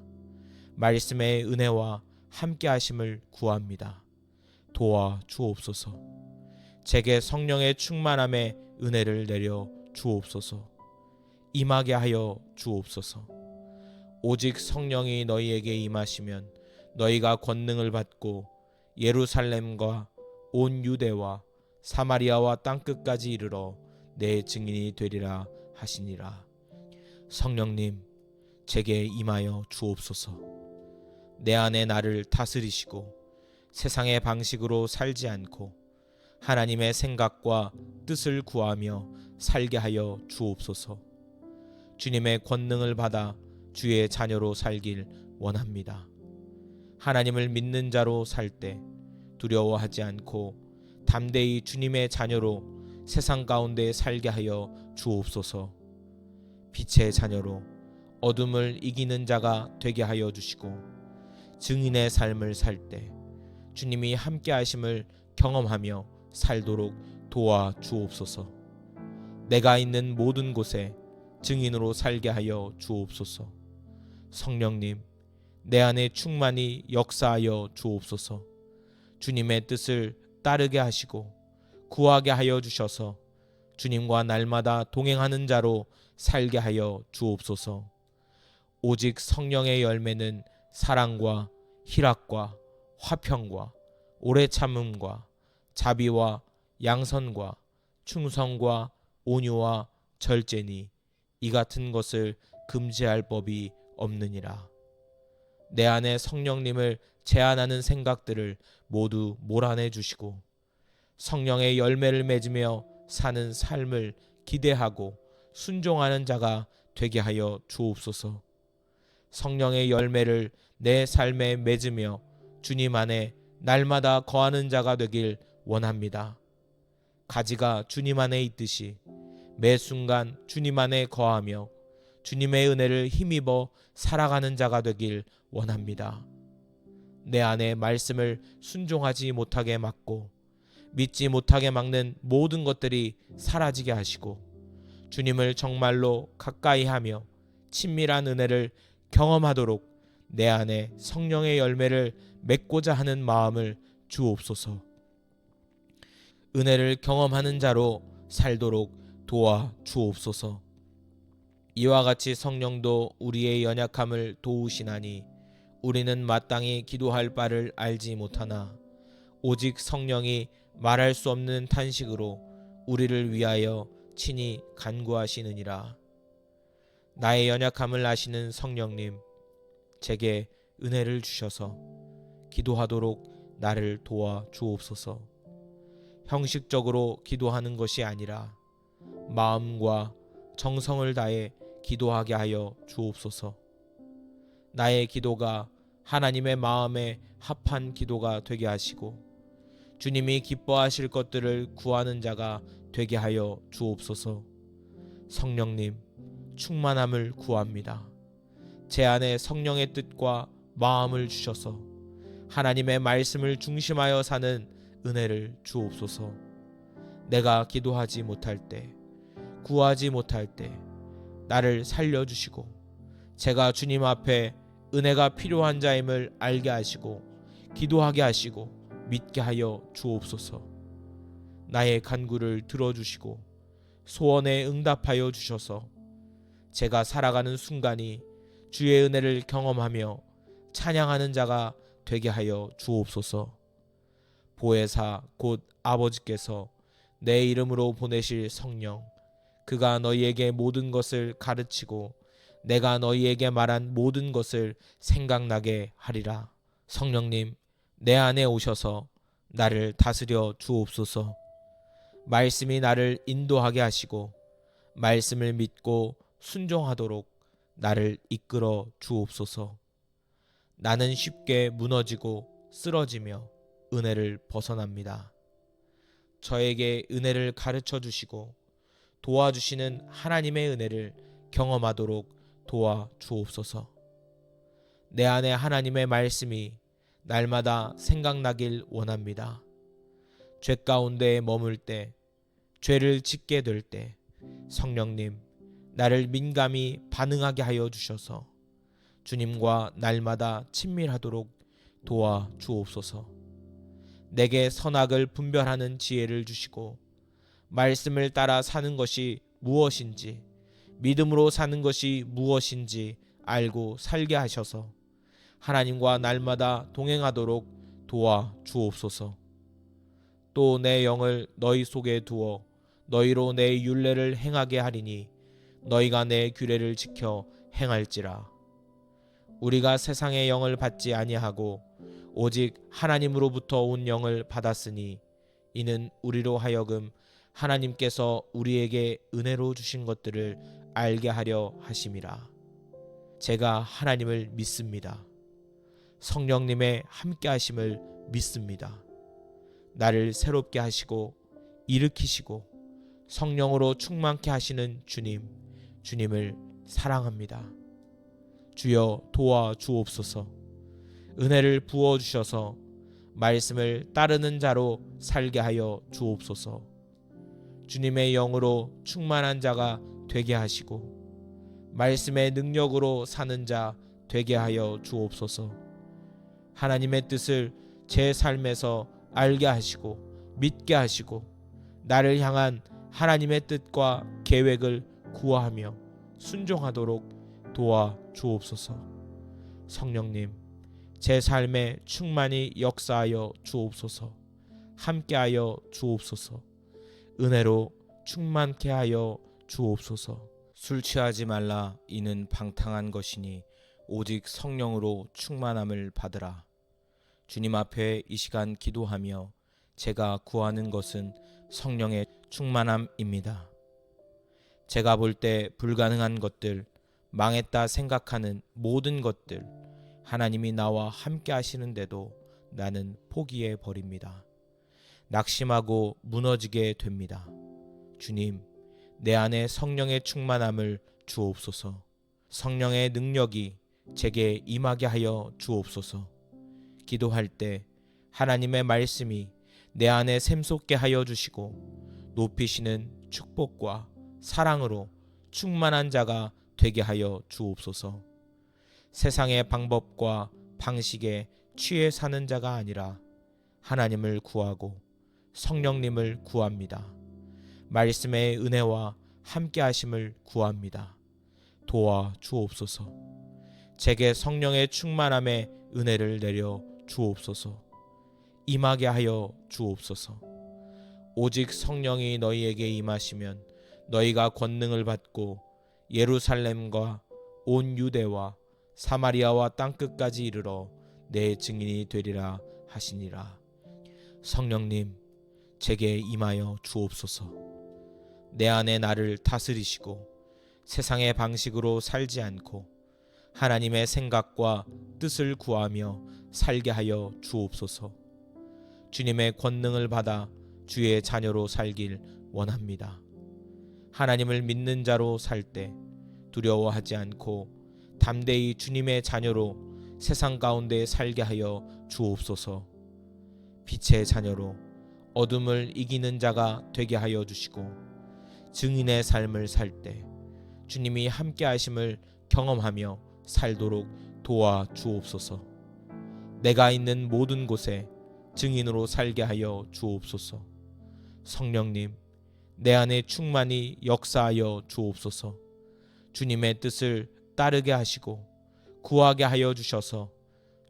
S1: 말씀의 은혜와 함께 하심을 구합니다. 도와 주옵소서. 제게 성령의 충만함의 은혜를 내려 주옵소서. 임하게 하여 주옵소서. 오직 성령이 너희에게 임하시면 너희가 권능을 받고 예루살렘과 온 유대와 사마리아와 땅끝까지 이르러 내 증인이 되리라 하시니라. 성령님, 제게 임하여 주옵소서. 내 안에 나를 다스리시고 세상의 방식으로 살지 않고 하나님의 생각과 뜻을 구하며 살게 하여 주옵소서. 주님의 권능을 받아 주의 자녀로 살길 원합니다. 하나님을 믿는 자로 살 때 두려워하지 않고 담대히 주님의 자녀로 세상 가운데 살게 하여 주옵소서. 빛의 자녀로 어둠을 이기는 자가 되게 하여 주시고 증인의 삶을 살 때 주님이 함께 하심을 경험하며 살도록 도와 주옵소서. 내가 있는 모든 곳에 증인으로 살게 하여 주옵소서. 성령님, 내 안에 충만히 역사하여 주옵소서. 주님의 뜻을 따르게 하시고 구하게 하여 주셔서 주님과 날마다 동행하는 자로 살게 하여 주옵소서. 오직 성령의 열매는 사랑과 희락과 화평과 오래 참음과 자비와 양선과 충성과 온유와 절제니 이 같은 것을 금지할 법이 없느니라. 내 안에 성령님을 제한하는 생각들을 모두 몰아내 주시고 성령의 열매를 맺으며 사는 삶을 기대하고 순종하는 자가 되게 하여 주옵소서. 성령의 열매를 내 삶에 맺으며 주님 안에 날마다 거하는 자가 되길 원합니다. 가지가 주님 안에 있듯이 매 순간 주님 안에 거하며 주님의 은혜를 힘입어 살아가는 자가 되길 원합니다. 내 안에 말씀을 순종하지 못하게 막고 믿지 못하게 막는 모든 것들이 사라지게 하시고 주님을 정말로 가까이 하며 친밀한 은혜를 경험하도록 내 안에 성령의 열매를 맺고자 하는 마음을 주옵소서. 은혜를 경험하는 자로 살도록 도와 주옵소서. 이와 같이 성령도 우리의 연약함을 도우시나니 우리는 마땅히 기도할 바를 알지 못하나 오직 성령이 말할 수 없는 탄식으로 우리를 위하여 친히 간구하시느니라. 나의 연약함을 아시는 성령님, 제게 은혜를 주셔서 기도하도록 나를 도와 주옵소서. 형식적으로 기도하는 것이 아니라 마음과 정성을 다해 기도하게 하여 주옵소서. 나의 기도가 하나님의 마음에 합한 기도가 되게 하시고 주님이 기뻐하실 것들을 구하는 자가 되게 하여 주옵소서. 성령님, 충만함을 구합니다. 제 안에 성령의 뜻과 마음을 주셔서 하나님의 말씀을 중심하여 사는 은혜를 주옵소서. 내가 기도하지 못할 때, 구하지 못할 때 나를 살려주시고 제가 주님 앞에 은혜가 필요한 자임을 알게 하시고 기도하게 하시고 믿게 하여 주옵소서. 나의 간구를 들어주시고 소원에 응답하여 주셔서 제가 살아가는 순간이 주의 은혜를 경험하며 찬양하는 자가 되게 하여 주옵소서. 보혜사 곧 아버지께서 내 이름으로 보내실 성령, 그가 너희에게 모든 것을 가르치고 내가 너희에게 말한 모든 것을 생각나게 하리라. 성령님, 내 안에 오셔서 나를 다스려 주옵소서. 말씀이 나를 인도하게 하시고 말씀을 믿고 순종하도록 나를 이끌어 주옵소서. 나는 쉽게 무너지고 쓰러지며 은혜를 벗어납니다. 저에게 은혜를 가르쳐 주시고 도와주시는 하나님의 은혜를 경험하도록 도와 주옵소서. 내 안에 하나님의 말씀이 날마다 생각나길 원합니다. 죄 가운데 머물 때, 죄를 짓게 될 때 성령님, 나를 민감히 반응하게 하여 주셔서 주님과 날마다 친밀하도록 도와 주옵소서. 내게 선악을 분별하는 지혜를 주시고 말씀을 따라 사는 것이 무엇인지, 믿음으로 사는 것이 무엇인지 알고 살게 하셔서 하나님과 날마다 동행하도록 도와 주옵소서. 또 내 영을 너희 속에 두어 너희로 내 율례를 행하게 하리니 너희가 내 규례를 지켜 행할지라. 우리가 세상의 영을 받지 아니하고 오직 하나님으로부터 온 영을 받았으니 이는 우리로 하여금 하나님께서 우리에게 은혜로 주신 것들을 알게 하려 하심이라. 제가 하나님을 믿습니다. 성령님의 함께 하심을 믿습니다. 나를 새롭게 하시고 일으키시고 성령으로 충만케 하시는 주님을 사랑합니다. 주여 도와 주옵소서. 은혜를 부어 주셔서 말씀을 따르는 자로 살게 하여 주옵소서. 주님의 영으로 충만한 자가 되게 하시고 말씀의 능력으로 사는 자 되게 하여 주옵소서. 하나님의 뜻을 제 삶에서 알게 하시고 믿게 하시고 나를 향한 하나님의 뜻과 계획을 구하며 순종하도록 도와 주옵소서. 성령님, 제 삶에 충만히 역사하여 주옵소서. 함께하여 주옵소서. 은혜로 충만케 하여 주옵소서. 술 취하지 말라. 이는 방탕한 것이니 오직 성령으로 충만함을 받으라. 주님 앞에 이 시간 기도하며 제가 구하는 것은 성령의 충만함입니다. 제가 볼 때 불가능한 것들, 망했다 생각하는 모든 것들, 하나님이 나와 함께 하시는데도 나는 포기해 버립니다. 낙심하고 무너지게 됩니다. 주님, 내 안에 성령의 충만함을 주옵소서. 성령의 능력이 제게 임하게 하여 주옵소서. 기도할 때 하나님의 말씀이 내 안에 샘솟게 하여 주시고 높이시는 축복과 사랑으로 충만한 자가 되게 하여 주옵소서. 세상의 방법과 방식에 취해 사는 자가 아니라 하나님을 구하고 성령님을 구합니다. 말씀의 은혜와 함께 하심을 구합니다. 도와 주옵소서. 제게 성령의 충만함의 은혜를 내려 주옵소서. 임하게 하여 주옵소서. 오직 성령이 너희에게 임하시면 너희가 권능을 받고 예루살렘과 온 유대와 사마리아와 땅끝까지 이르러 내 증인이 되리라 하시니라. 성령님, 제게 임하여 주옵소서. 내 안에 나를 다스리시고 세상의 방식으로 살지 않고 하나님의 생각과 뜻을 구하며 살게 하여 주옵소서. 주님의 권능을 받아 주의 자녀로 살길 원합니다. 하나님을 믿는 자로 살 때 두려워하지 않고 담대히 주님의 자녀로 세상 가운데 살게 하여 주옵소서. 빛의 자녀로 어둠을 이기는 자가 되게 하여 주시고 증인의 삶을 살 때 주님이 함께 하심을 경험하며 살도록 도와 주옵소서. 내가 있는 모든 곳에 증인으로 살게 하여 주옵소서. 성령님, 내 안에 충만히 역사하여 주옵소서. 주님의 뜻을 따르게 하시고 구하게 하여 주셔서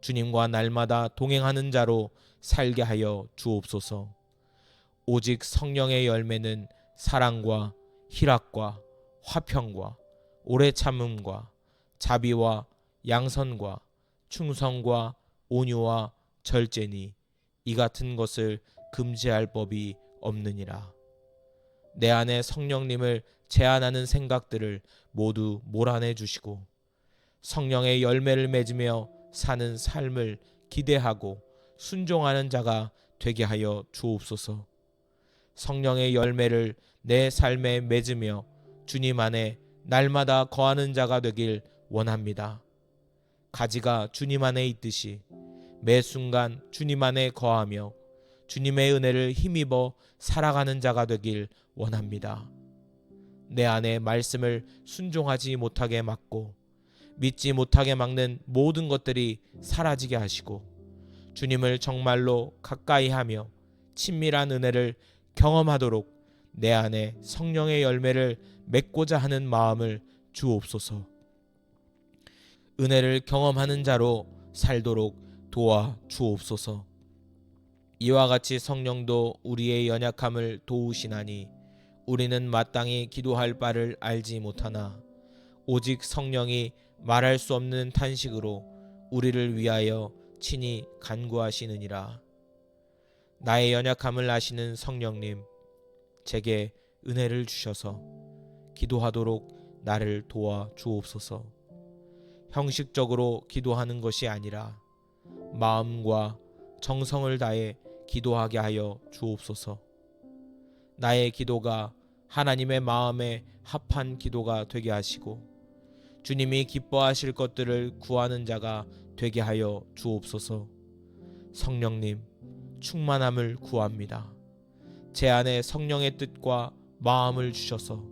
S1: 주님과 날마다 동행하는 자로 살게 하여 주옵소서. 오직 성령의 열매는 사랑과 희락과 화평과 오래 참음과 자비와 양선과 충성과 온유와 절제니 이 같은 것을 금지할 법이 없느니라. 내 안에 성령님을 제한하는 생각들을 모두 몰아내 주시고 성령의 열매를 맺으며 사는 삶을 기대하고 순종하는 자가 되게 하여 주옵소서. 성령의 열매를 내 삶에 맺으며 주님 안에 날마다 거하는 자가 되길 원합니다. 가지가 주님 안에 있듯이 매 순간 주님 안에 거하며 주님의 은혜를 힘입어 살아가는 자가 되길 원합니다. 내 안에 말씀을 순종하지 못하게 막고 믿지 못하게 막는 모든 것들이 사라지게 하시고 주님을 정말로 가까이 하며 친밀한 은혜를 경험하도록 내 안에 성령의 열매를 맺고자 하는 마음을 주옵소서. 은혜를 경험하는 자로 살도록 도와 주옵소서. 이와 같이 성령도 우리의 연약함을 도우시나니 우리는 마땅히 기도할 바를 알지 못하나 오직 성령이 말할 수 없는 탄식으로 우리를 위하여 친히 간구하시느니라. 나의 연약함을 아시는 성령님, 제게 은혜를 주셔서 기도하도록 나를 도와 주옵소서. 형식적으로 기도하는 것이 아니라 마음과 정성을 다해 기도하게 하여 주옵소서. 나의 기도가 하나님의 마음에 합한 기도가 되게 하시고 주님이 기뻐하실 것들을 구하는 자가 되게 하여 주옵소서. 성령님, 충만함을 구합니다. 제 안에 성령의 뜻과 마음을 주셔서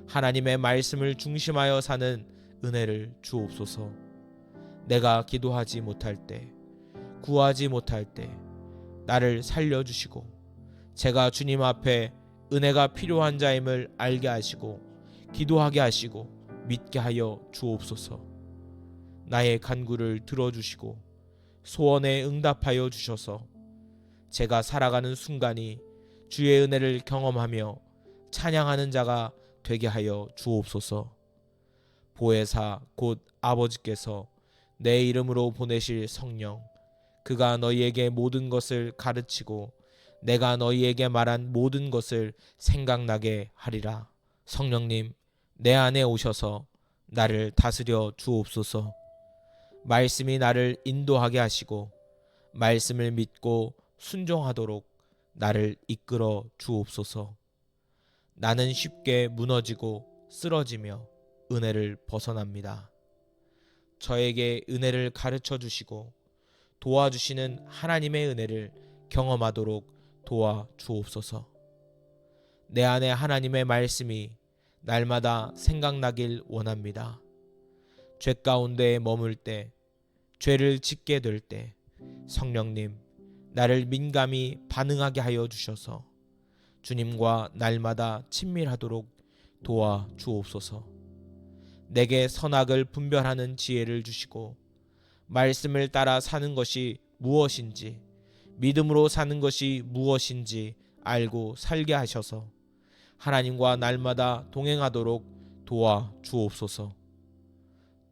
S1: 하나님의 말씀을 중심하여 사는 은혜를 주옵소서. 내가 기도하지 못할 때, 구하지 못할 때 나를 살려주시고 제가 주님 앞에 은혜가 필요한 자임을 알게 하시고 기도하게 하시고 믿게 하여 주옵소서. 나의 간구를 들어주시고 소원에 응답하여 주셔서 제가 살아가는 순간이 주의 은혜를 경험하며 찬양하는 자가 되게 하여 주옵소서. 보혜사 곧 아버지께서 내 이름으로 보내실 성령, 그가 너희에게 모든 것을 가르치고 내가 너희에게 말한 모든 것을 생각나게 하리라. 성령님, 내 안에 오셔서 나를 다스려 주옵소서. 말씀이 나를 인도하게 하시고 말씀을 믿고 순종하도록 나를 이끌어 주옵소서. 나는 쉽게 무너지고 쓰러지며 은혜를 벗어납니다. 저에게 은혜를 가르쳐 주시고 도와주시는 하나님의 은혜를 경험하도록 도와 주옵소서. 내 안에 하나님의 말씀이 날마다 생각나길 원합니다. 죄 가운데 머물 때, 죄를 짓게 될 때 성령님, 나를 민감히 반응하게 하여 주셔서 주님과 날마다 친밀하도록 도와 주옵소서. 내게 선악을 분별하는 지혜를 주시고 말씀을 따라 사는 것이 무엇인지, 믿음으로 사는 것이 무엇인지 알고 살게 하셔서 하나님과 날마다 동행하도록 도와 주옵소서.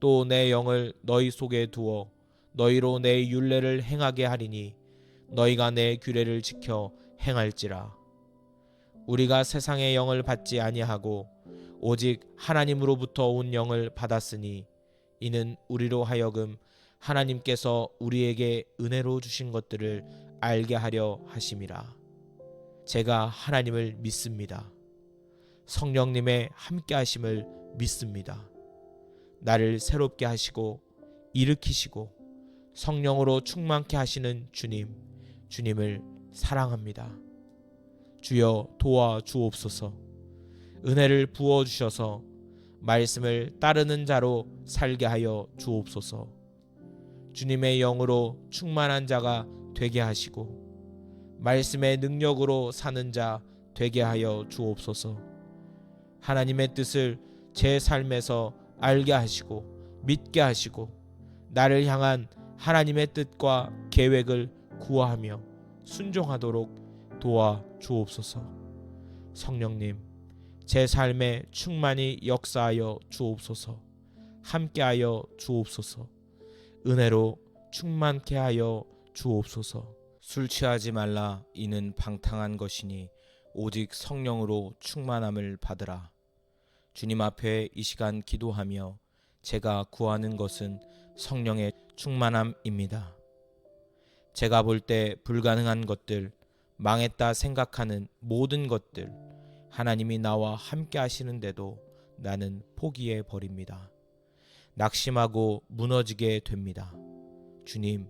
S1: 또 내 영을 너희 속에 두어 너희로 내 율례를 행하게 하리니 너희가 내 규례를 지켜 행할지라. 우리가 세상의 영을 받지 아니하고 오직 하나님으로부터 온 영을 받았으니 이는 우리로 하여금 하나님께서 우리에게 은혜로 주신 것들을 알게 하려 하심이라. 제가 하나님을 믿습니다. 성령님의 함께 하심을 믿습니다. 나를 새롭게 하시고 일으키시고 성령으로 충만케 하시는 주님, 주님을 사랑합니다. 주여 도와 주옵소서. 은혜를 부어 주셔서 말씀을 따르는 자로 살게 하여 주옵소서. 주님의 영으로 충만한 자가 되게 하시고 말씀의 능력으로 사는 자 되게 하여 주옵소서. 하나님의 뜻을 제 삶에서 알게 하시고 믿게 하시고 나를 향한 하나님의 뜻과 계획을 구하며 순종하도록 도와 주옵소서. 성령님, 제 삶에 충만히 역사하여 주옵소서. 함께하여 주옵소서. 은혜로 충만케 하여 주옵소서. 술 취하지 말라, 이는 방탕한 것이니 오직 성령으로 충만함을 받으라. 주님 앞에 이 시간 기도하며 제가 구하는 것은 성령의 충만함입니다. 제가 볼 때 불가능한 것들, 망했다 생각하는 모든 것들, 하나님이 나와 함께 하시는데도 나는 포기해 버립니다. 낙심하고 무너지게 됩니다. 주님,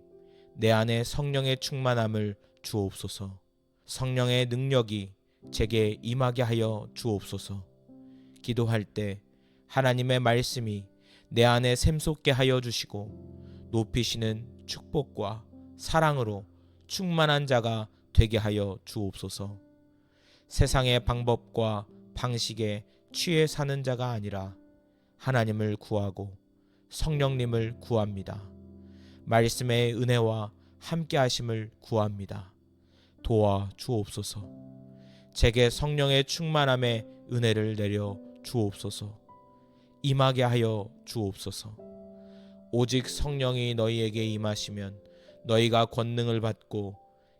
S1: 내 안에 성령의 충만함을 주옵소서. 성령의 능력이 제게 임하게 하여 주옵소서. 기도할 때 하나님의 말씀이 내 안에 샘솟게 하여 주시고 높이시는 축복과 사랑으로 충만한 자가 되게 하여 주옵소서. 세상의 방법과 방식에 취해 사는 자가 아니라 하나님을 구하고 성령님을 구합니다. 말씀의 은혜와 함께 하심을 구합니다. 도와 주옵소서. 제게 성령의 충만함의 은혜를 내려 주옵소서. 임하게 하여 주옵소서. 오직 성령이 너희에게 임하시면 너희가 권능을 받고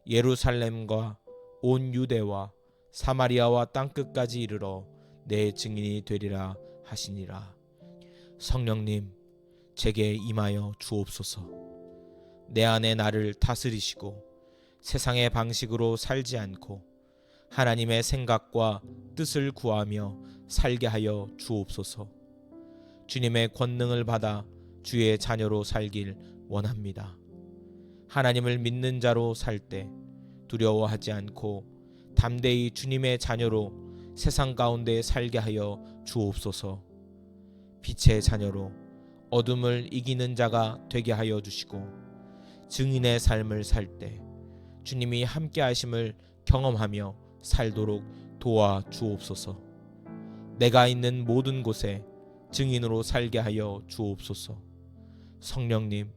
S1: 예루살렘과 온 유대와 사마리아와 땅끝까지 이르러 내 증인이 되리라 하시니라. 성령님, 제게 임하여 주옵소서. 내 안에 나를 다스리시고 세상의 방식으로 살지 않고 하나님의 생각과 뜻을 구하며 살게 하여 주옵소서. 주님의 권능을 받아 주의 자녀로 살길 원합니다. 하나님을 믿는 자로 살 때 두려워하지 않고 담대히 주님의 자녀로 세상 가운데 살게 하여 주옵소서. 빛의 자녀로 어둠을 이기는 자가 되게 하여 주시고 증인의 삶을 살 때 주님이 함께 하심을 경험하며 살도록 도와 주옵소서. 내가 있는 모든 곳에 증인으로 살게 하여 주옵소서. 성령님,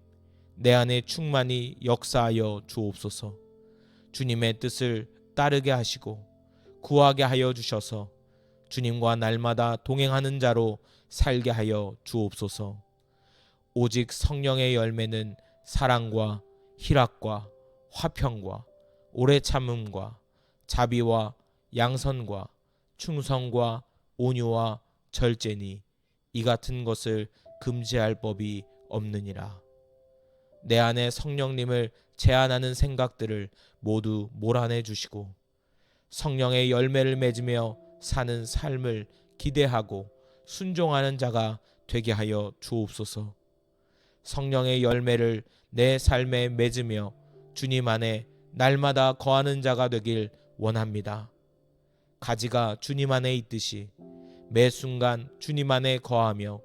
S1: 내 안에 충만히 역사하여 주옵소서. 주님의 뜻을 따르게 하시고 구하게 하여 주셔서 주님과 날마다 동행하는 자로 살게 하여 주옵소서. 오직 성령의 열매는 사랑과 희락과 화평과 오래 참음과 자비와 양선과 충성과 온유와 절제니 이 같은 것을 금지할 법이 없느니라. 내 안에 성령님을 제한하는 생각들을 모두 몰아내 주시고 성령의 열매를 맺으며 사는 삶을 기대하고 순종하는 자가 되게 하여 주옵소서. 성령의 열매를 내 삶에 맺으며 주님 안에 날마다 거하는 자가 되길 원합니다. 가지가 주님 안에 있듯이 매 순간 주님 안에 거하며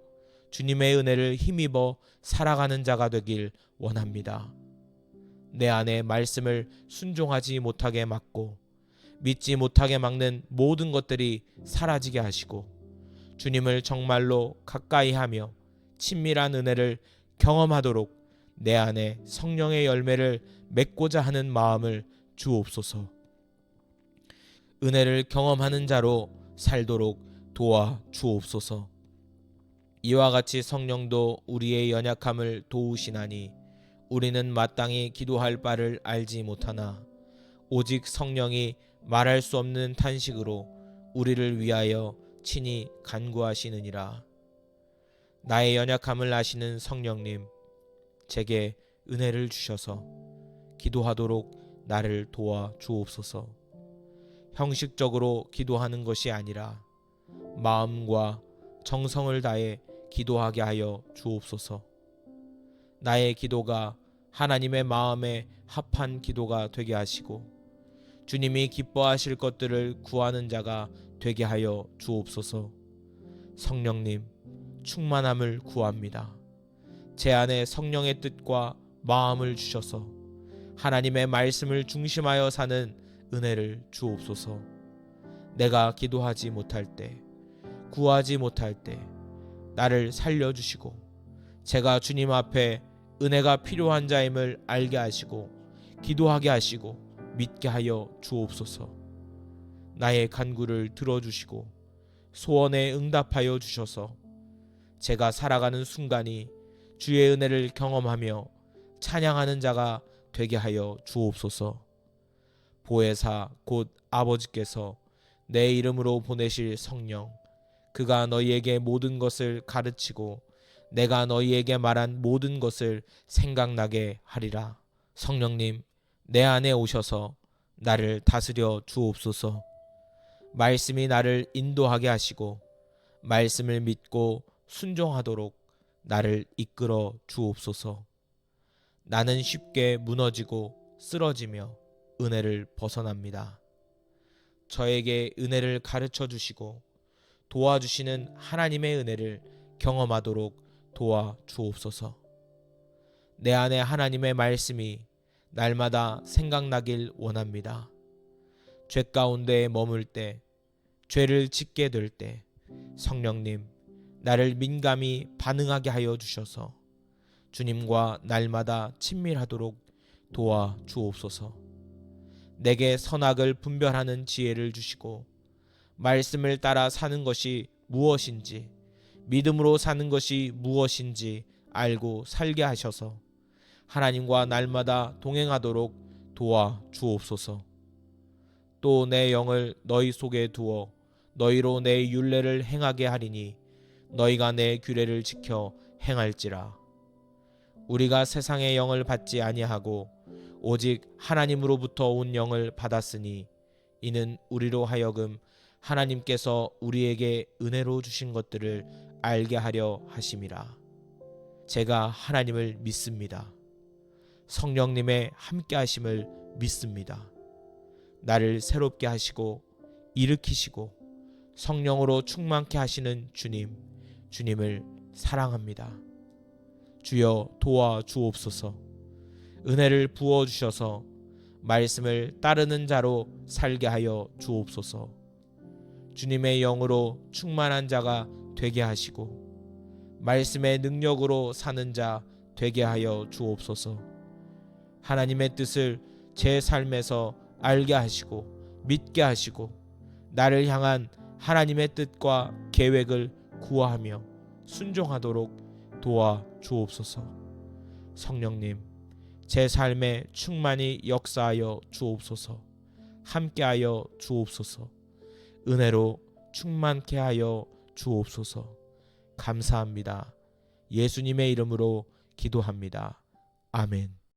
S1: 주님의 은혜를 힘입어 살아가는 자가 되길 원합니다. 내 안에 말씀을 순종하지 못하게 막고 믿지 못하게 막는 모든 것들이 사라지게 하시고 주님을 정말로 가까이 하며 친밀한 은혜를 경험하도록 내 안에 성령의 열매를 맺고자 하는 마음을 주옵소서. 은혜를 경험하는 자로 살도록 도와 주옵소서. 이와 같이 성령도 우리의 연약함을 도우시나니 우리는 마땅히 기도할 바를 알지 못하나 오직 성령이 말할 수 없는 탄식으로 우리를 위하여 친히 간구하시느니라. 나의 연약함을 아시는 성령님, 제게 은혜를 주셔서 기도하도록 나를 도와 주옵소서. 형식적으로 기도하는 것이 아니라 마음과 정성을 다해 기도하게 하여 주옵소서. 나의 기도가 하나님의 마음에 합한 기도가 되게 하시고 주님이 기뻐하실 것들을 구하는 자가 되게 하여 주옵소서. 성령님, 충만함을 구합니다. 제 안에 성령의 뜻과 마음을 주셔서 하나님의 말씀을 중심하여 사는 은혜를 주옵소서. 내가 기도하지 못할 때, 구하지 못할 때 나를 살려주시고 제가 주님 앞에 은혜가 필요한 자임을 알게 하시고 기도하게 하시고 믿게 하여 주옵소서. 나의 간구를 들어주시고 소원에 응답하여 주셔서 제가 살아가는 순간이 주의 은혜를 경험하며 찬양하는 자가 되게 하여 주옵소서. 보혜사 곧 아버지께서 내 이름으로 보내실 성령, 그가 너희에게 모든 것을 가르치고 내가 너희에게 말한 모든 것을 생각나게 하리라. 성령님, 내 안에 오셔서 나를 다스려 주옵소서. 말씀이 나를 인도하게 하시고 말씀을 믿고 순종하도록 나를 이끌어 주옵소서. 나는 쉽게 무너지고 쓰러지며 은혜를 벗어납니다. 저에게 은혜를 가르쳐 주시고 도와주시는 하나님의 은혜를 경험하도록 도와 주옵소서. 내 안에 하나님의 말씀이 날마다 생각나길 원합니다. 죄 가운데 머물 때, 죄를 짓게 될 때 성령님, 나를 민감히 반응하게 하여 주셔서 주님과 날마다 친밀하도록 도와 주옵소서. 내게 선악을 분별하는 지혜를 주시고 말씀을 따라 사는 것이 무엇인지, 믿음으로 사는 것이 무엇인지 알고 살게 하셔서 하나님과 날마다 동행하도록 도와 주옵소서. 또 내 영을 너희 속에 두어 너희로 내 율례를 행하게 하리니 너희가 내 규례를 지켜 행할지라. 우리가 세상의 영을 받지 아니하고 오직 하나님으로부터 온 영을 받았으니 이는 우리로 하여금 하나님께서 우리에게 은혜로 주신 것들을 알게 하려 하심이라. 제가 하나님을 믿습니다. 성령님의 함께 하심을 믿습니다. 나를 새롭게 하시고 일으키시고 성령으로 충만케 하시는 주님을 사랑합니다. 주여 도와 주옵소서. 은혜를 부어 주셔서 말씀을 따르는 자로 살게 하여 주옵소서. 주님의 영으로 충만한 자가 되게 하시고 말씀의 능력으로 사는 자 되게 하여 주옵소서. 하나님의 뜻을 제 삶에서 알게 하시고 믿게 하시고 나를 향한 하나님의 뜻과 계획을 구하며 순종하도록 도와 주옵소서. 성령님, 제 삶에 충만히 역사하여 주옵소서. 함께하여 주옵소서. 은혜로 충만케 하여 주옵소서. 감사합니다. 예수님의 이름으로 기도합니다. 아멘.